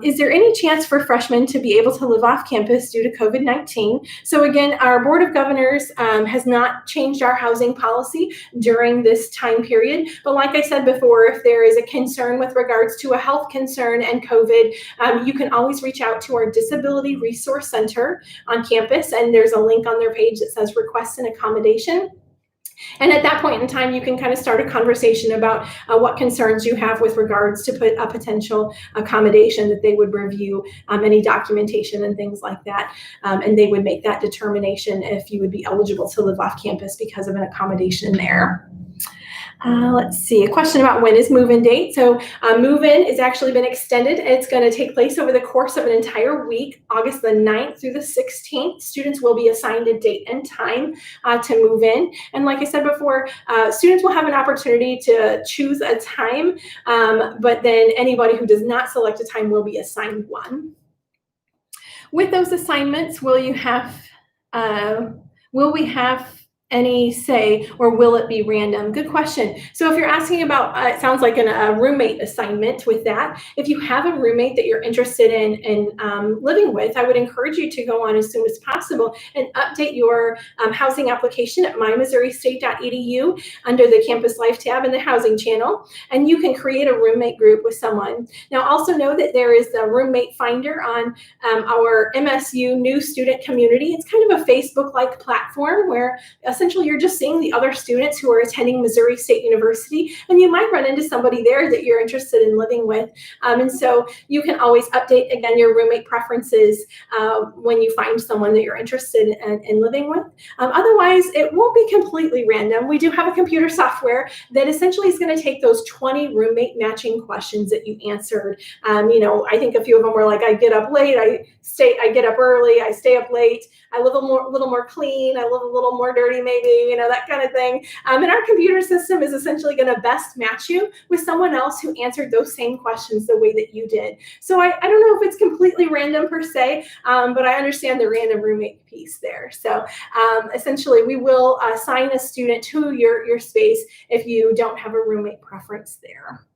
is there any chance for freshmen to be able to live off campus due to COVID-19? So again, our Board of Governors has not changed our housing policy during this time period. But like I said before, if there is a concern with regards to a health concern and COVID, you can always reach out to our Disability Resource Center on campus, and there's a link on their page that says request an accommodation. And at that point in time, you can kind of start a conversation about what concerns you have with regards to a potential accommodation that they would review, any documentation and things like that. And they would make that determination if you would be eligible to live off campus because of an accommodation there. Let's see, a question about when is move-in date. So move-in has actually been extended. It's going to take place over the course of an entire week, August the 9th through the 16th. Students will be assigned a date and time to move in. And like I said before, students will have an opportunity to choose a time, but then anybody who does not select a time will be assigned one. With those assignments, will we have any say, or will it be random? Good question. So if you're asking about, it sounds like a roommate assignment with that. If you have a roommate that you're interested in living with, I would encourage you to go on as soon as possible and update your housing application at mymissourastate.edu under the Campus Life tab in the Housing channel, and you can create a roommate group with someone. Now also know that there is a roommate finder on our MSU new student community. It's kind of a Facebook-like platform where essentially you're just seeing the other students who are attending Missouri State University, and you might run into somebody there that you're interested in living with. And so you can always update, again, your roommate preferences when you find someone that you're interested in living with. Otherwise, it won't be completely random. We do have a computer software that essentially is going to take those 20 roommate matching questions that you answered. I think a few of them were like, I get up late, I get up early, I stay up late, I live a little more clean, I live a little more dirty, maybe, that kind of thing. And our computer system is essentially going to best match you with someone else who answered those same questions the way that you did. So I don't know if it's completely random per se, but I understand the random roommate piece there. So essentially, we will assign a student to your space if you don't have a roommate preference there.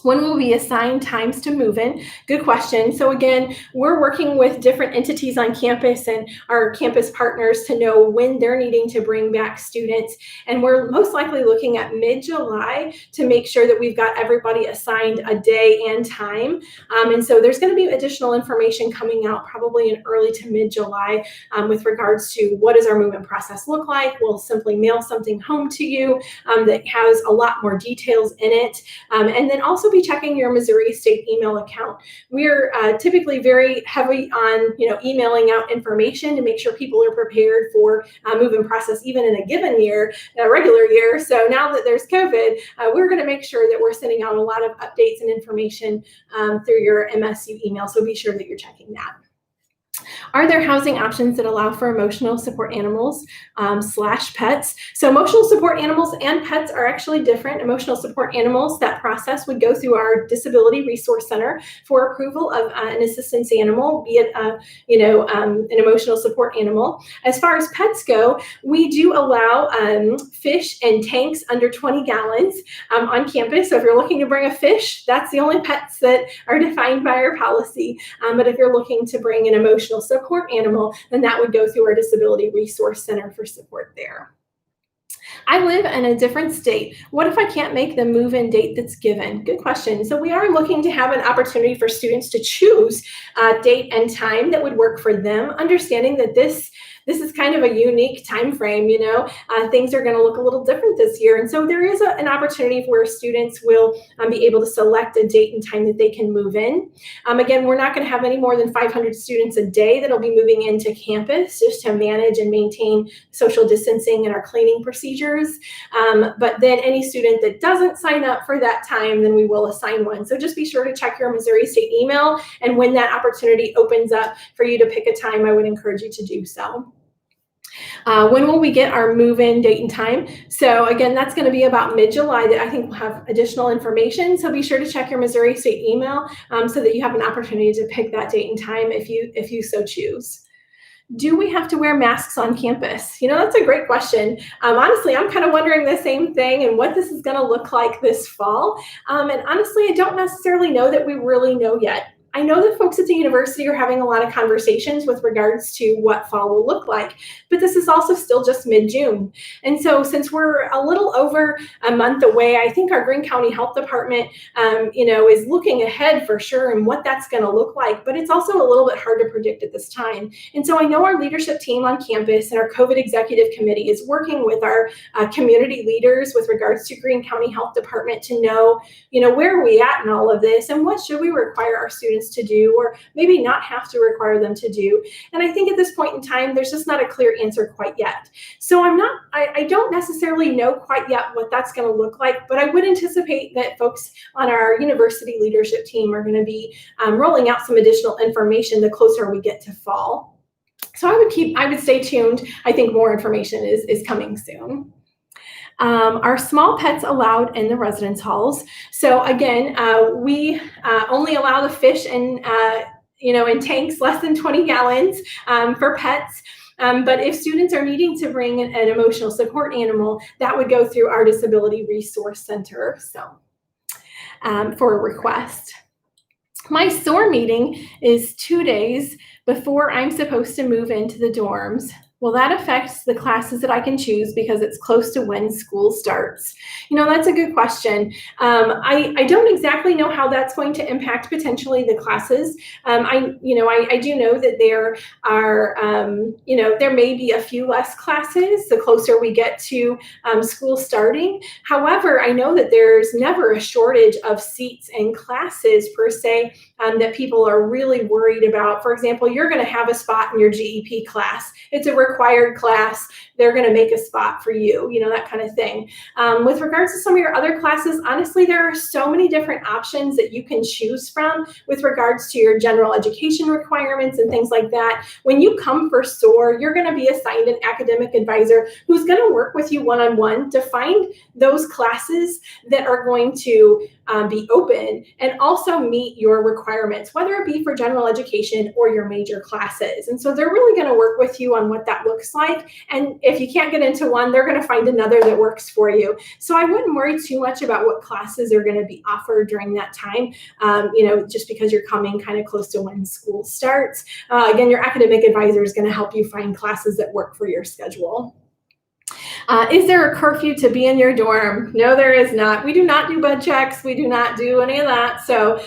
When will we assign times to move in? Good question. So again, we're working with different entities on campus and our campus partners to know when they're needing to bring back students. And we're most likely looking at mid-July to make sure that we've got everybody assigned a day and time. And so there's going to be additional information coming out probably in early to mid-July with regards to what does our move-in process look like. We'll simply mail something home to you that has a lot more details in it. And then also be checking your Missouri State email account. We're typically very heavy on emailing out information to make sure people are prepared for move-in process even in a given year, a regular year. So now that there's COVID, we're going to make sure that we're sending out a lot of updates and information through your MSU email. So be sure that you're checking that. Are there housing options that allow for emotional support animals / pets? So emotional support animals and pets are actually different. Emotional support animals, that process would go through our Disability Resource Center for approval of an assistance animal, be it an emotional support animal. As far as pets go, we do allow fish in tanks under 20 gallons on campus. So if you're looking to bring a fish, that's the only pets that are defined by our policy. But if you're looking to bring an emotional support animal, then that would go through our Disability Resource Center for support there. I live in a different state. What if I can't make the move-in date that's given? Good question. So we are looking to have an opportunity for students to choose a date and time that would work for them, understanding that this is kind of a unique time frame. Things are going to look a little different this year. And so there is an opportunity where students will be able to select a date and time that they can move in. Again, we're not going to have any more than 500 students a day that'll be moving into campus just to manage and maintain social distancing and our cleaning procedures. But then any student that doesn't sign up for that time, then we will assign one. So just be sure to check your Missouri State email. And when that opportunity opens up for you to pick a time, I would encourage you to do so. When will we get our move-in date and time? So again, that's going to be about mid-July that I think we'll have additional information. So be sure to check your Missouri State email so that you have an opportunity to pick that date and time if you so choose. Do we have to wear masks on campus? That's a great question. Honestly, I'm kind of wondering the same thing and what this is going to look like this fall. And honestly, I don't necessarily know that we really know yet. I know that folks at the university are having a lot of conversations with regards to what fall will look like, but this is also still just mid-June. And so since we're a little over a month away, I think our Greene County Health Department, is looking ahead for sure and what that's going to look like, but it's also a little bit hard to predict at this time. And so I know our leadership team on campus and our COVID executive committee is working with our community leaders with regards to Greene County Health Department to know, where are we at in all of this and what should we require our students to do or maybe not have to require them to do. And I think at this point in time, there's just not a clear answer quite yet. So I don't necessarily know quite yet what that's going to look like, but I would anticipate that folks on our university leadership team are going to be rolling out some additional information the closer we get to fall. So I would stay tuned. I think more information is coming soon. Are small pets allowed in the residence halls? So again, we only allow the fish in tanks less than 20 gallons for pets. But if students are needing to bring an emotional support animal, that would go through our Disability Resource Center. So for a request. My Soar meeting is 2 days before I'm supposed to move into the dorms. Well, that affects the classes that I can choose because it's close to when school starts. That's a good question. I don't exactly know how that's going to impact potentially the classes. I do know that there are, there may be a few less classes the closer we get to school starting. However, I know that there's never a shortage of seats in classes per se that people are really worried about. For example, you're going to have a spot in your GEP class. It's a required class. They're going to make a spot for you, that kind of thing. With regards to some of your other classes, honestly, there are so many different options that you can choose from with regards to your general education requirements and things like that. When you come for SOAR, you're going to be assigned an academic advisor who's going to work with you one-on-one to find those classes that are going to be open and also meet your requirements, whether it be for general education or your major classes. And so they're really going to work with you on what that looks like. And if you can't get into one, they're going to find another that works for you. So I wouldn't worry too much about what classes are going to be offered during that time, just because you're coming kind of close to when school starts. Again, your academic advisor is going to help you find classes that work for your schedule. Is there a curfew to be in your dorm? No, there is not. We do not do bed checks. We do not do any of that. So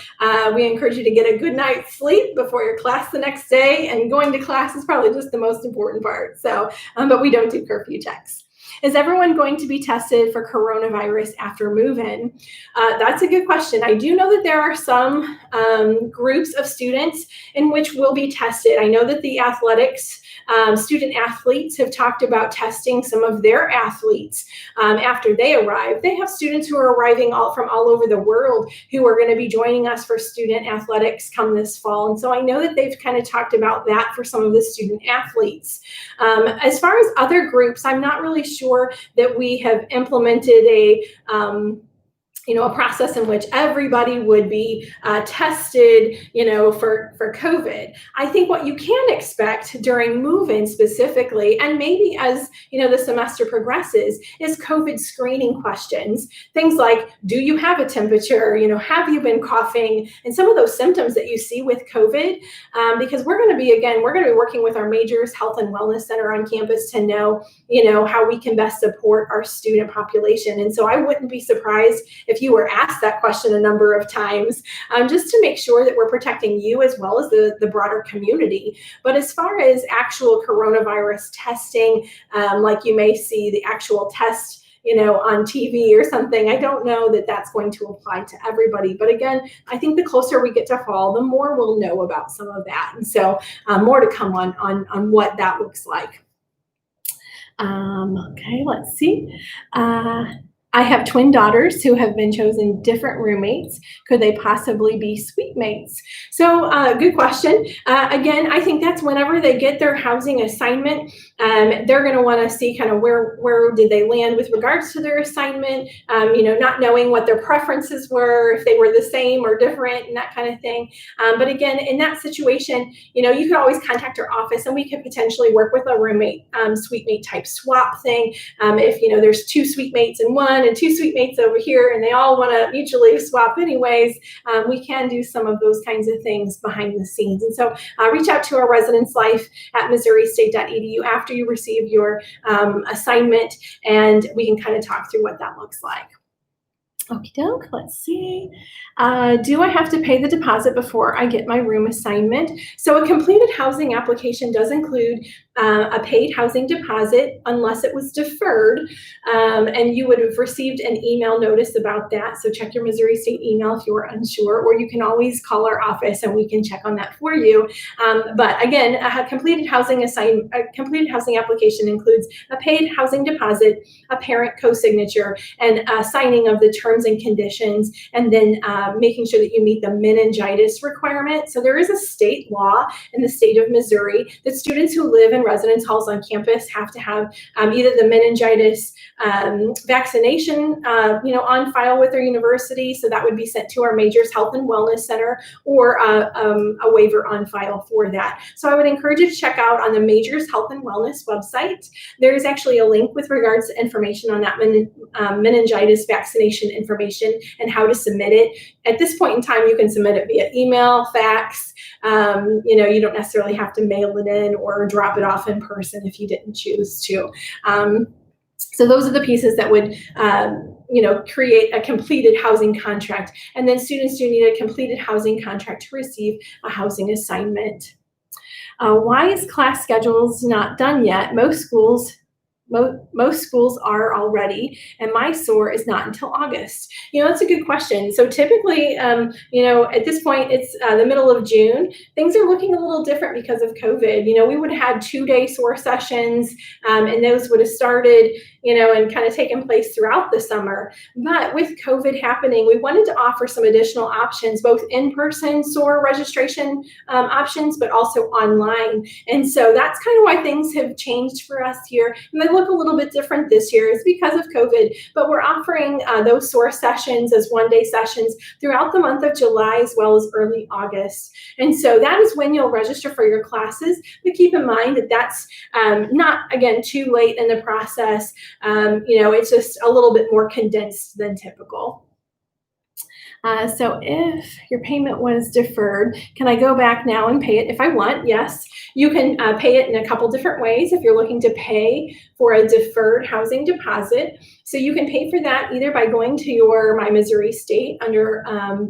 we encourage you to get a good night's sleep before your class the next day. And going to class is probably just the most important part. So, but we don't do curfew checks. Is everyone going to be tested for coronavirus after move-in? That's a good question. I do know that there are some groups of students in which will be tested. I know that the student athletes have talked about testing some of their athletes after they arrive. They have students who are arriving from all over the world who are going to be joining us for student athletics come this fall. And so I know that they've kind of talked about that for some of the student athletes. As far as other groups, I'm not really sure that we have implemented a process in which everybody would be tested, for COVID. I think what you can expect during move-in specifically, and maybe as, the semester progresses, is COVID screening questions. Things like, do you have a temperature? Have you been coughing? And some of those symptoms that you see with COVID, because we're going to be working with our Majors Health and Wellness Center on campus to know, how we can best support our student population. And so I wouldn't be surprised if you were asked that question a number of times, just to make sure that we're protecting you as well as the broader community. But as far as actual coronavirus testing, like you may see the actual test, on TV or something, I don't know that that's going to apply to everybody. But again, I think the closer we get to fall, the more we'll know about some of that. And so more to come on what that looks like. Okay, let's see. I have twin daughters who have been chosen different roommates. Could they possibly be suite mates? So good question. Again, I think that's whenever they get their housing assignment, they're going to want to see kind of where did they land with regards to their assignment, not knowing what their preferences were, if they were the same or different and that kind of thing. But again, in that situation, you could always contact our office and we could potentially work with a roommate, suite mate type swap thing. If, there's two suite mates in one and two suite mates over here and they all want to mutually swap anyways, we can do some of those kinds of things behind the scenes. And so reach out to our residence life at missouri-state.edu after you receive your assignment, and we can kind of talk through what that looks like. Okie doke, let's see. Do I have to pay the deposit before I get my room assignment? So a completed housing application does include a paid housing deposit unless it was deferred, and you would have received an email notice about that. So check your Missouri State email if you're unsure, or you can always call our office and we can check on that for you. But again, a completed housing application includes a paid housing deposit, a parent co-signature, and a signing of the terms and conditions, and then making sure that you meet the meningitis requirement. So there is a state law in the state of Missouri that students who live in residence halls on campus have to have either the meningitis vaccination, on file with their university. So that would be sent to our Majors Health and Wellness Center, or a waiver on file for that. So I would encourage you to check out on the Majors Health and Wellness website. There is actually a link with regards to information on that meningitis vaccination information and how to submit it. At this point in time, you can submit it via email, fax. You don't necessarily have to mail it in or drop it off in person if you didn't choose to. So those are the pieces that would, create a completed housing contract. And then students do need a completed housing contract to receive a housing assignment. Why is class schedules not done yet? Most schools are already, and my Soar is not until August. That's a good question. So typically, at this point, it's the middle of June. Things are looking a little different because of COVID. We would have had 2-day Soar sessions, and those would have started, and kind of taken place throughout the summer. But with COVID happening, we wanted to offer some additional options, both in-person Soar registration options, but also online. And so that's kind of why things have changed for us here. And they look look a little bit different this year. It's because of COVID, but we're offering those Soar sessions as one-day sessions throughout the month of July as well as early August. And so that is when you'll register for your classes, but keep in mind that that's not, again, too late in the process. It's just a little bit more condensed than typical. So if your payment was deferred, can I go back now and pay it if I want? Yes, you can pay it in a couple different ways if you're looking to pay for a deferred housing deposit. So you can pay for that either by going to your My Missouri State under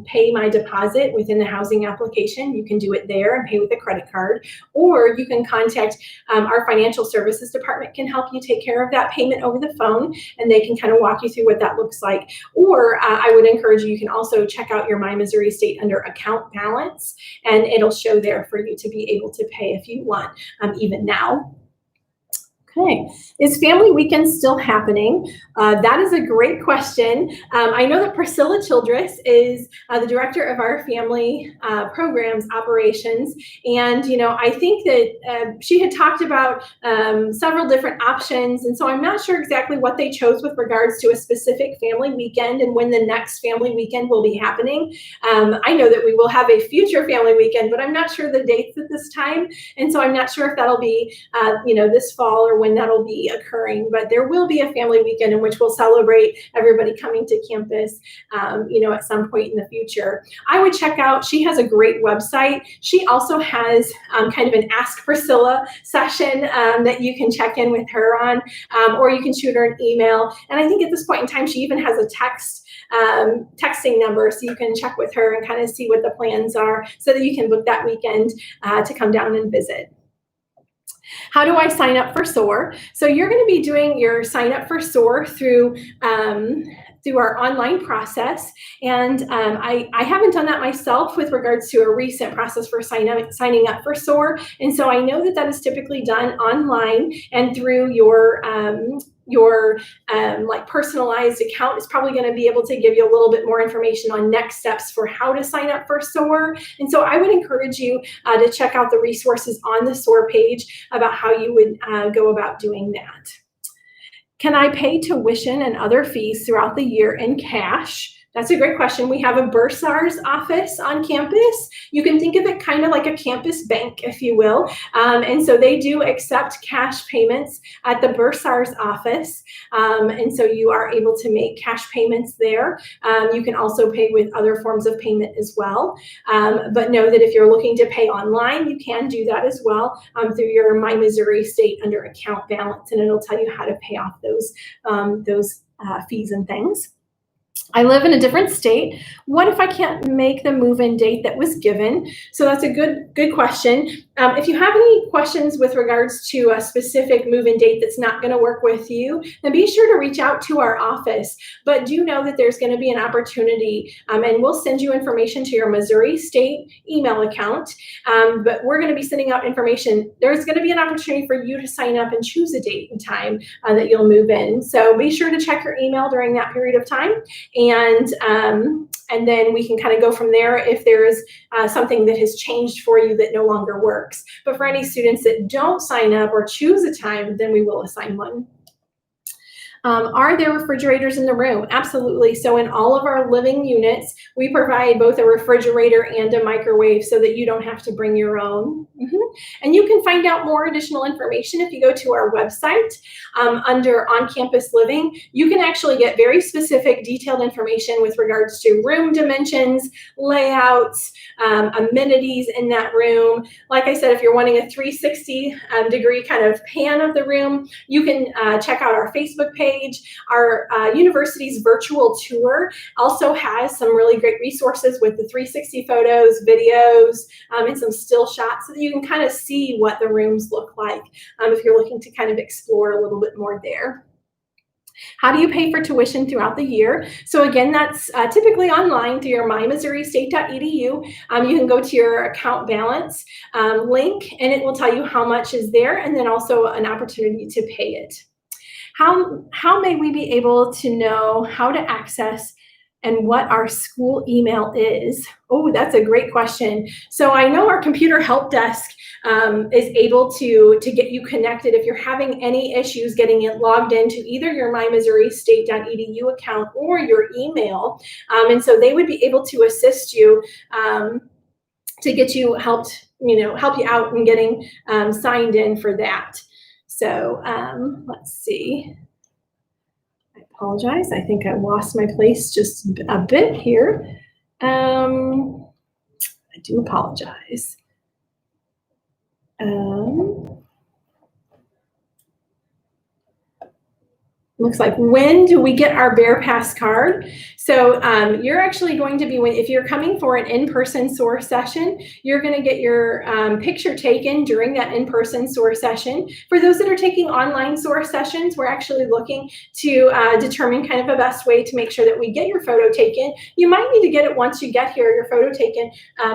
Pay My Deposit within the housing application. You can do it there and pay with a credit card, or you can contact our financial services department can help you take care of that payment over the phone, and they can kind of walk you through what that looks like. Or I would encourage you can also check out your My Missouri State under Account Balance, and it'll show there for you to be able to pay if you want, even now. Okay, is Family Weekend still happening? That is a great question. I know that Priscilla Childress is the director of our family programs operations, and I think that she had talked about several different options, and so I'm not sure exactly what they chose with regards to a specific family weekend and when the next family weekend will be happening. I know that we will have a future family weekend, but I'm not sure the dates at this time, and so I'm not sure if that'll be this fall or when that'll be occurring, but there will be a family weekend in which we'll celebrate everybody coming to campus, at some point in the future. I would check out, she has a great website. She also has kind of an Ask Priscilla session that you can check in with her on, or you can shoot her an email. And I think at this point in time, she even has a texting number, so you can check with her and kind of see what the plans are so that you can book that weekend to come down and visit. How do I sign up for Soar? So you're going to be doing your sign up for Soar through our online process. And I haven't done that myself with regards to a recent process for signing up for Soar. And so I know that that is typically done online and through your personalized account is probably going to be able to give you a little bit more information on next steps for how to sign up for Soar. And so I would encourage you to check out the resources on the Soar page about how you would go about doing that. Can I pay tuition and other fees throughout the year in cash? That's a great question. We have a bursar's office on campus. You can think of it kind of like a campus bank, if you will. And so they do accept cash payments at the bursar's office. And so you are able to make cash payments there. You can also pay with other forms of payment as well. But know that if you're looking to pay online, you can do that as well through your My Missouri State under Account Balance, and it'll tell you how to pay off those fees and things. I live in a different state. What if I can't make the move-in date that was given? So that's a good question. If you have any questions with regards to a specific move-in date that's not going to work with you, then be sure to reach out to our office. But do know that there's going to be an opportunity, and we'll send you information to your Missouri State email account. But we're going to be sending out information. There's going to be an opportunity for you to sign up and choose a date and time that you'll move in. So be sure to check your email during that period of time. And then we can kind of go from there if there's something that has changed for you that no longer works. But for any students that don't sign up or choose a time, then we will assign one. Are there refrigerators in the room? Absolutely. So in all of our living units, we provide both a refrigerator and a microwave so that you don't have to bring your own. And you can find out more additional information if you go to our website under On-Campus Living. You can actually get very specific, detailed information with regards to room dimensions, layouts, amenities in that room. Like I said, if you're wanting a 360 degree kind of pan of the room, you can check out our Facebook page. Our university's virtual tour also has some really great resources with the 360 photos, videos, and some still shots so that you can kind of see what the rooms look like if you're looking to kind of explore a little bit more there. How do you pay for tuition throughout the year? So again, that's typically online through your mymissouri.state.edu. You can go to your account balance link, and it will tell you how much is there, and then also an opportunity to pay it. How may we be able to know how to access and what our school email is? Oh, that's a great question. So I know our computer help desk is able to get you connected if you're having any issues getting it logged into either your mymissourastate.edu account or your email. And so they would be able to assist you to get you help you out in getting signed in for that. So let's see. I apologize. I think I lost my place just a bit here. I do apologize. Looks like, when do we get our Bear Pass card? So you're actually going to be, if you're coming for an in-person SOAR session, you're going to get your picture taken during that in-person SOAR session. For those that are taking online SOAR sessions, we're actually looking to determine kind of a best way to make sure that we get your photo taken. You might need to get it once you get here, your photo taken,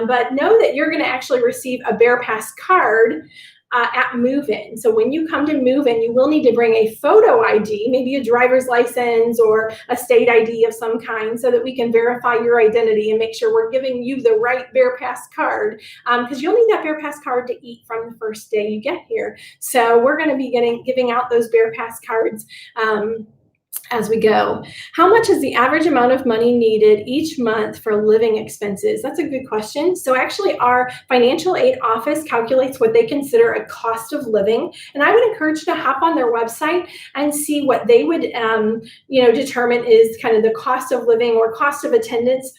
but know that you're going to actually receive a Bear Pass card at move-in. So when you come to move-in, you will need to bring a photo ID, maybe a driver's license or a state ID of some kind, so that we can verify your identity and make sure we're giving you the right Bear Pass card, because you'll need that Bear Pass card to eat from the first day you get here. So we're going to be giving out those Bear Pass cards as we go. How much is the average amount of money needed each month for living expenses? That's a good question. So actually our financial aid office calculates what they consider a cost of living. And I would encourage you to hop on their website and see what they would determine is kind of the cost of living or cost of attendance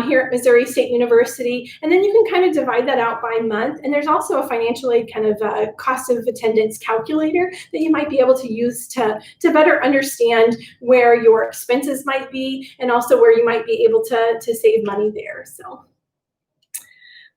here at Missouri State University. And then you can kind of divide that out by month. And there's also a financial aid kind of cost of attendance calculator that you might be able to use to better understand where your expenses might be and also where you might be able to save money there. So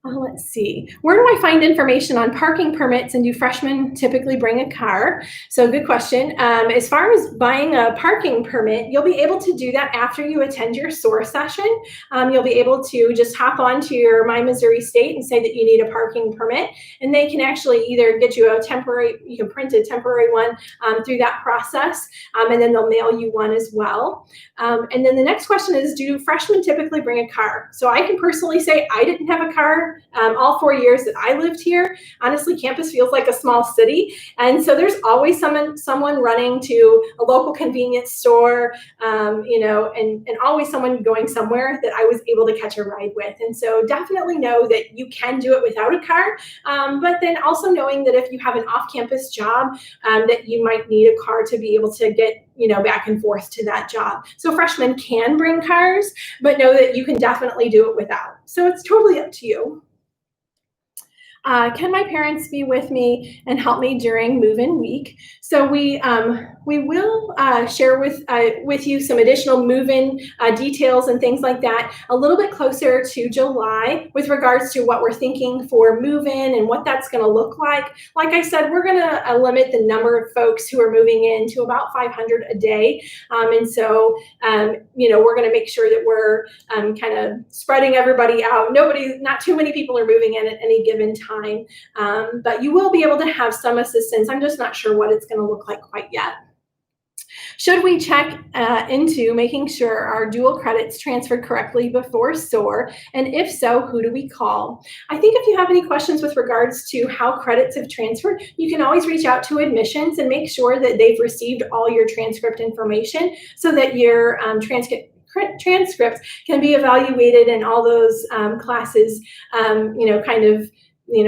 let's see. Where do I find information on parking permits, and do freshmen typically bring a car? So good question. As far as buying a parking permit, you'll be able to do that after you attend your SOAR session. You'll be able to just hop onto your My Missouri State and say that you need a parking permit, and they can actually either get you you can print a temporary one through that process, and then they'll mail you one as well. And then the next question is, do freshmen typically bring a car? So I can personally say I didn't have a car all 4 years that I lived here. Honestly, campus feels like a small city. And so there's always someone running to a local convenience store, and always someone going somewhere that I was able to catch a ride with. And so definitely know that you can do it without a car, but then also knowing that if you have an off-campus job, that you might need a car to be able to get back and forth to that job. So freshmen can bring cars, but know that you can definitely do it without. So it's totally up to you. Can my parents be with me and help me during move-in week? So we will share with you some additional move-in details and things like that a little bit closer to July with regards to what we're thinking for move-in and what that's going to look like. Like I said, we're going to limit the number of folks who are moving in to about 500 a day. And so, we're going to make sure that we're kind of spreading everybody out. Not too many people are moving in at any given time. But you will be able to have some assistance. I'm just not sure what it's going to look like quite yet. Should we check into making sure our dual credits transferred correctly before SOAR? And if so, who do we call? I think if you have any questions with regards to how credits have transferred, you can always reach out to admissions and make sure that they've received all your transcript information so that your transcripts can be evaluated and all those classes,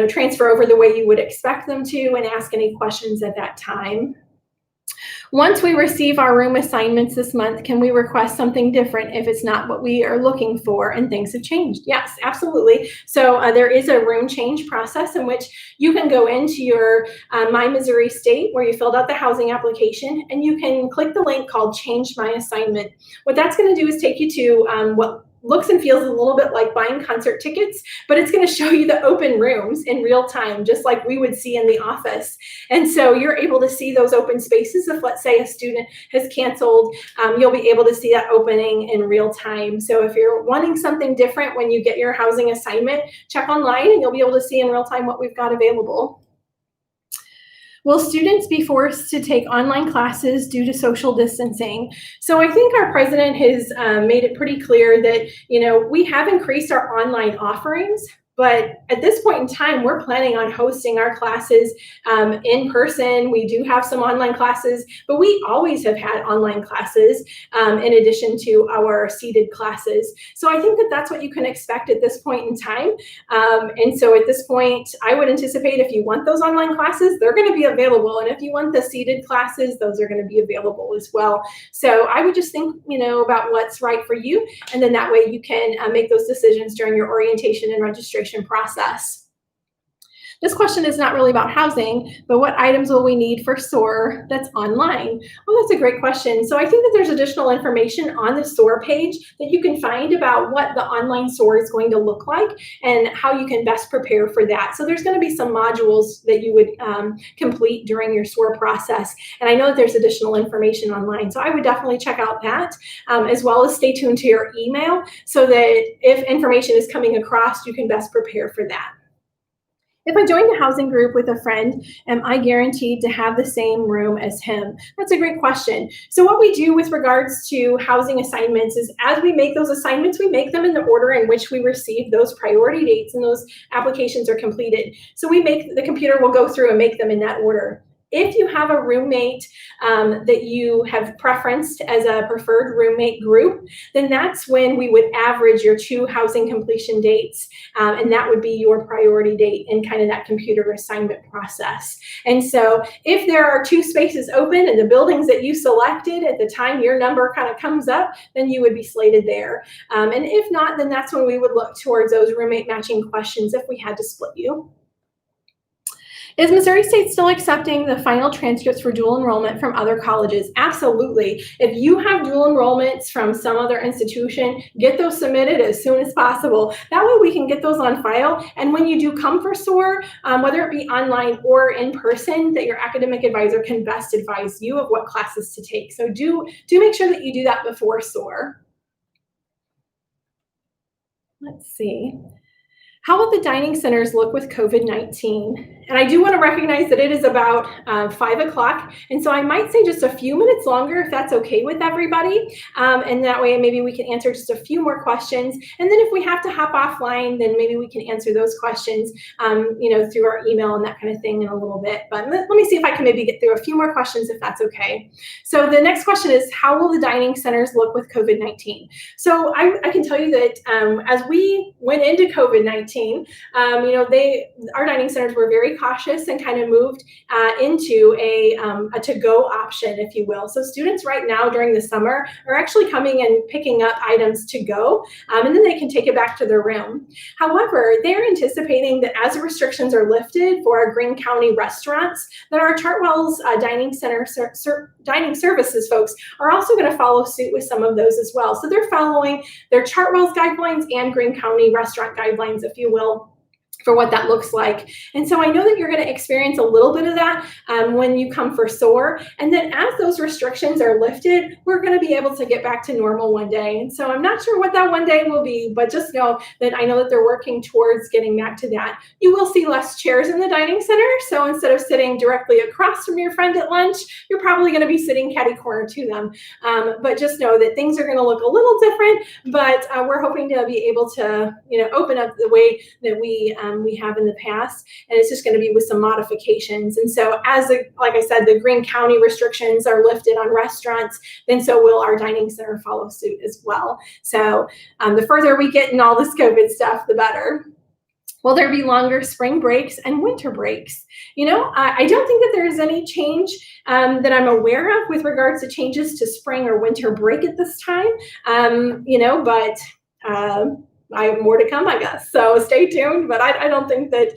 transfer over the way you would expect them to, and ask any questions at that time. Once we receive our room assignments this month, can we request something different if it's not what we are looking for and things have changed? Yes, absolutely. So there is a room change process in which you can go into your My Missouri State where you filled out the housing application, and you can click the link called Change My Assignment. What that's going to do is take you to what looks and feels a little bit like buying concert tickets, but it's going to show you the open rooms in real time, just like we would see in the office. And so you're able to see those open spaces. If, let's say, a student has canceled, you'll be able to see that opening in real time. So if you're wanting something different when you get your housing assignment, check online and you'll be able to see in real time what we've got available. Will students be forced to take online classes due to social distancing? So I think our president has made it pretty clear that, we have increased our online offerings, But at this point in time, we're planning on hosting our classes in person. We do have some online classes, but we always have had online classes in addition to our seated classes. So I think that that's what you can expect at this point in time. And so at this point, I would anticipate if you want those online classes, they're going to be available. And if you want the seated classes, those are going to be available as well. So I would just think, about what's right for you. And then that way you can make those decisions during your orientation and registration process. This question is not really about housing, but what items will we need for Soar that's online? Well, that's a great question. So I think that there's additional information on the Soar page that you can find about what the online Soar is going to look like and how you can best prepare for that. So there's going to be some modules that you would complete during your Soar process. And I know that there's additional information online. So I would definitely check out that, as well as stay tuned to your email so that if information is coming across, you can best prepare for that. If I join the housing group with a friend, am I guaranteed to have the same room as him? That's a great question. So what we do with regards to housing assignments is as we make those assignments, we make them in the order in which we receive those priority dates and those applications are completed. So the computer will go through and make them in that order. If you have a roommate that you have preferenced as a preferred roommate group, then that's when we would average your 2 housing completion dates, and that would be your priority date in kind of that computer assignment process. And so if there are 2 spaces open in the buildings that you selected at the time your number kind of comes up, then you would be slated there. And if not, then that's when we would look towards those roommate matching questions if we had to split you. Is Missouri State still accepting the final transcripts for dual enrollment from other colleges? Absolutely. If you have dual enrollments from some other institution, get those submitted as soon as possible. That way we can get those on file. And when you do come for SOAR, whether it be online or in person, that your academic advisor can best advise you of what classes to take. So do make sure that you do that before SOAR. Let's see. How will the dining centers look with COVID-19? And I do want to recognize that it is about 5 o'clock. And so I might say just a few minutes longer if that's okay with everybody. And that way maybe we can answer just a few more questions. And then if we have to hop offline, then maybe we can answer those questions, through our email and that kind of thing in a little bit. But let me see if I can maybe get through a few more questions if that's okay. So the next question is, how will the dining centers look with COVID-19? So I can tell you that as we went into COVID-19, our dining centers were very cautious and kind of moved into a to-go option, if you will. So students right now during the summer are actually coming and picking up items to go, and then they can take it back to their room. However, they're anticipating that as the restrictions are lifted for our Greene County restaurants, that our Chartwell's dining center dining services folks are also going to follow suit with some of those as well. So they're following their Chartwell's guidelines and Greene County restaurant guidelines, if you will, for what that looks like. And so I know that you're going to experience a little bit of that when you come for SOAR. And then as those restrictions are lifted, we're going to be able to get back to normal one day. And so I'm not sure what that one day will be, but just know that I know that they're working towards getting back to that. You will see less chairs in the dining center. So instead of sitting directly across from your friend at lunch, you're probably going to be sitting catty corner to them. But just know that things are going to look a little different, but we're hoping to be able to, open up the way that we have in the past, and it's just going to be with some modifications. And so like I said, the Greene County restrictions are lifted on restaurants, then so will our dining center follow suit as well. So the further we get in all this COVID stuff, the better. Will there be longer spring breaks and winter breaks? I don't think that there is any change that I'm aware of with regards to changes to spring or winter break at this time, but I have more to come, I guess. So stay tuned, but I don't think that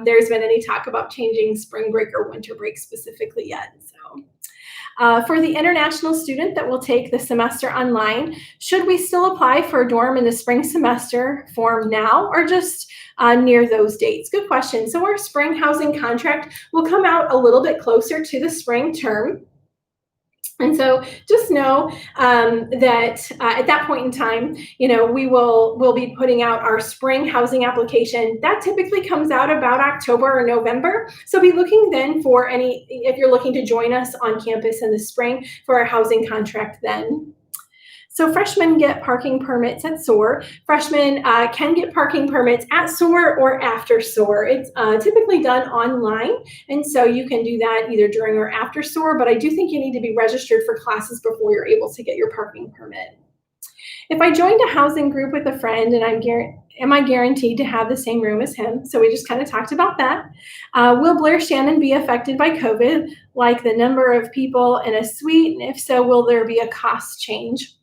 there's been any talk about changing spring break or winter break specifically yet. So for the international student that will take the semester online, should we still apply for a dorm in the spring semester form now or just near those dates? Good question. So our spring housing contract will come out a little bit closer to the spring term. And so just know that at that point in time, we'll be putting out our spring housing application. That typically comes out about October or November. So be looking then for if you're looking to join us on campus in the spring for our housing contract then. So freshmen get parking permits at Soar. Freshmen can get parking permits at Soar or after Soar. It's typically done online, and so you can do that either during or after Soar, but I do think you need to be registered for classes before you're able to get your parking permit. If I joined a housing group with a friend and am I guaranteed to have the same room as him? So we just kind of talked about that. Will Blair Shannon be affected by COVID, like the number of people in a suite? And if so, will there be a cost change?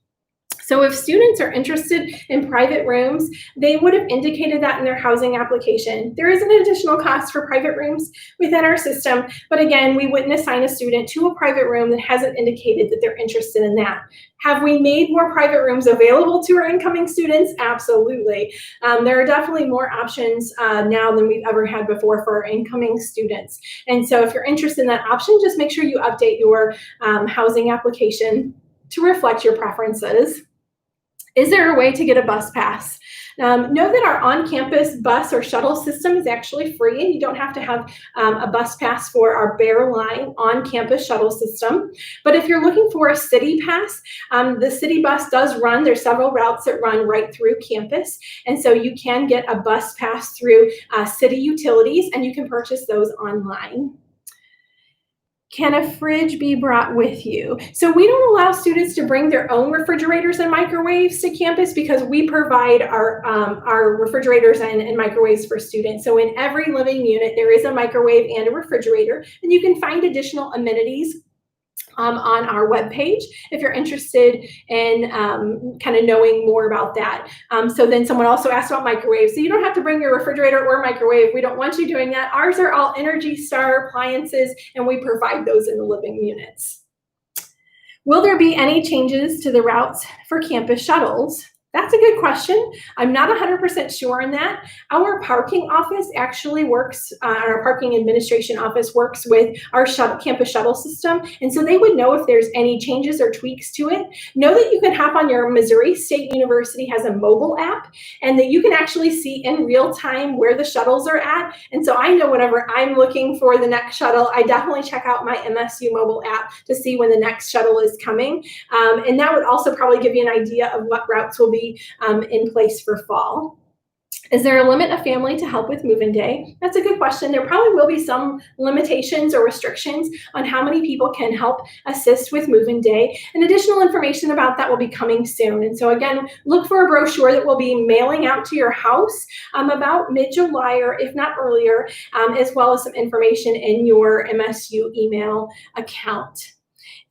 So if students are interested in private rooms, they would have indicated that in their housing application. There is an additional cost for private rooms within our system, but again, we wouldn't assign a student to a private room that hasn't indicated that they're interested in that. Have we made more private rooms available to our incoming students? Absolutely. There are definitely more options now than we've ever had before for our incoming students. And so if you're interested in that option, just make sure you update your housing application to reflect your preferences. Is there a way to get a bus pass? Know that our on-campus bus or shuttle system is actually free, and you don't have to have a bus pass for our Bear Line on-campus shuttle system. But if you're looking for a city pass, the city bus does run. There's several routes that run right through campus, and so you can get a bus pass through city utilities, and you can purchase those online. Can a fridge be brought with you? So we don't allow students to bring their own refrigerators and microwaves to campus because we provide our refrigerators and microwaves for students. So in every living unit, there is a microwave and a refrigerator, and you can find additional amenities on our webpage if you're interested in kind of knowing more about that. So then someone also asked about microwaves. So you don't have to bring your refrigerator or microwave. We don't want you doing that. Ours are all Energy Star appliances, and we provide those in the living units. Will there be any changes to the routes for campus shuttles? That's a good question. I'm not 100% sure on that. Our parking office actually works, our parking administration office works with our campus shuttle system. And so they would know if there's any changes or tweaks to it. Know that you can hop on your Missouri State University has a mobile app, and that you can actually see in real time where the shuttles are at. And so I know whenever I'm looking for the next shuttle, I definitely check out my MSU mobile app to see when the next shuttle is coming. And that would also probably give you an idea of what routes will be in place for fall. Is there a limit of family to help with move-in day? That's a good question. There probably will be some limitations or restrictions on how many people can help assist with move-in day, and additional information about that will be coming soon. And so again, look for a brochure that will be mailing out to your house about mid-July, or if not earlier, as well as some information in your MSU email account.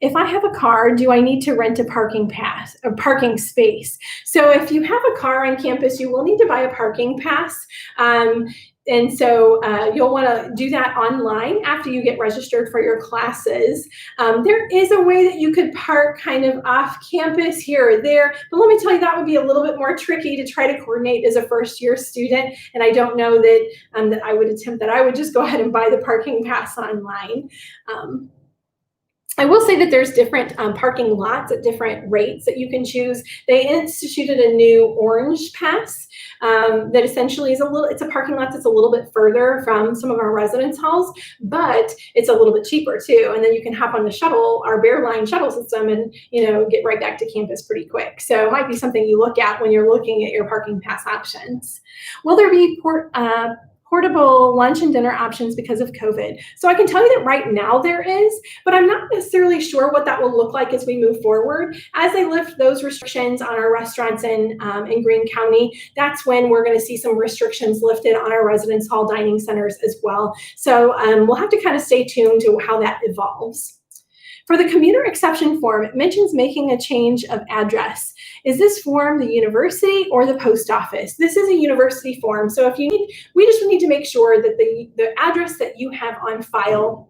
If I have a car, do I need to rent a parking space? So if you have a car on campus, you will need to buy a parking pass. And so you'll want to do that online after you get registered for your classes. There is a way that you could park kind of off campus here or there, but let me tell you, that would be a little bit more tricky to try to coordinate as a first-year student. And I don't know that, that I would attempt that. I would just go ahead and buy the parking pass online. I will say that there's different parking lots at different rates that you can choose. They instituted a new orange pass that essentially is it's a parking lot that's a little bit further from some of our residence halls, but it's a little bit cheaper too. And then you can hop on the shuttle, our Bear Line shuttle system, and get right back to campus pretty quick. So it might be something you look at when you're looking at your parking pass options. Will there be portable lunch and dinner options because of COVID? So I can tell you that right now there is, but I'm not necessarily sure what that will look like as we move forward. As they lift those restrictions on our restaurants in Greene County, that's when we're going to see some restrictions lifted on our residence hall dining centers as well. So we'll have to kind of stay tuned to how that evolves. For the commuter exception form, it mentions making a change of address. Is this form the university or the post office? This is a university form. So we just need to make sure that the address that you have on file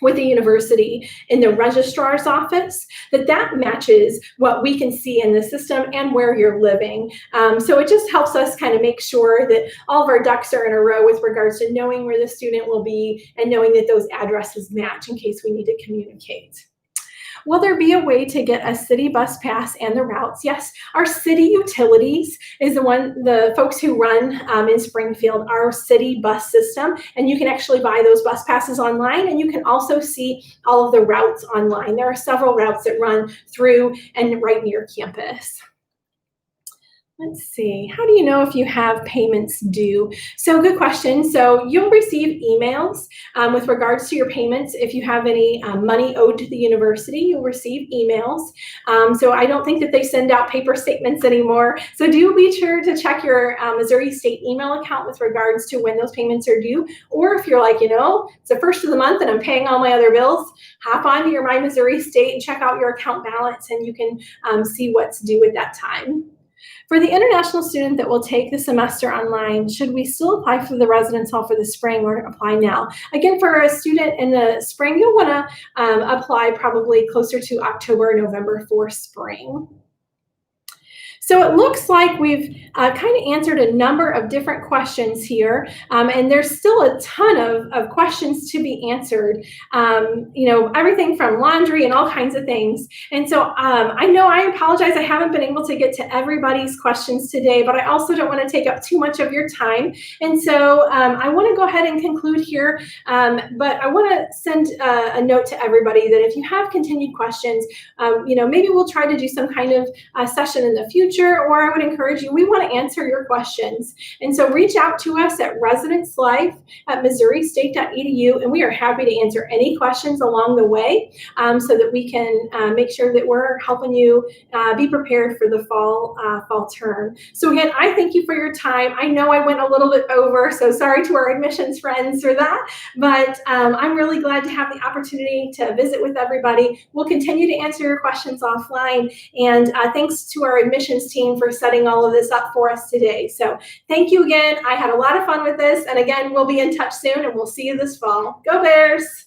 with the university in the registrar's office, that matches what we can see in the system and where you're living. So it just helps us kind of make sure that all of our ducks are in a row with regards to knowing where the student will be and knowing that those addresses match in case we need to communicate. Will there be a way to get a city bus pass and the routes? Yes, our city utilities is the folks who run in Springfield, our city bus system, and you can actually buy those bus passes online, and you can also see all of the routes online. There are several routes that run through and right near campus. Let's see, how do you know if you have payments due? So good question. So you'll receive emails with regards to your payments. If you have any money owed to the university, you'll receive emails. So I don't think that they send out paper statements anymore. So do be sure to check your Missouri State email account with regards to when those payments are due. Or if you're like, it's the first of the month and I'm paying all my other bills, hop onto your My Missouri State and check out your account balance, and you can see what's due at that time. For the international student that will take the semester online, should we still apply for the residence hall for the spring or apply now? Again, for a student in the spring, you'll want to apply probably closer to October or November for spring. So it looks like we've kind of answered a number of different questions here, and there's still a ton of questions to be answered, everything from laundry and all kinds of things. And so I apologize, I haven't been able to get to everybody's questions today, but I also don't want to take up too much of your time. And so I want to go ahead and conclude here, but I want to send a note to everybody that if you have continued questions, maybe we'll try to do some kind of session in the future, or I would encourage you, we want to answer your questions. And so reach out to us at residencelife@missouristate.edu, and we are happy to answer any questions along the way so that we can make sure that we're helping you be prepared for the fall term. So again, I thank you for your time. I know I went a little bit over, so sorry to our admissions friends for that, but I'm really glad to have the opportunity to visit with everybody. We'll continue to answer your questions offline, and thanks to our admissions team for setting all of this up for us today. So thank you again. I had a lot of fun with this, and again, we'll be in touch soon, and we'll see you this fall. Go Bears!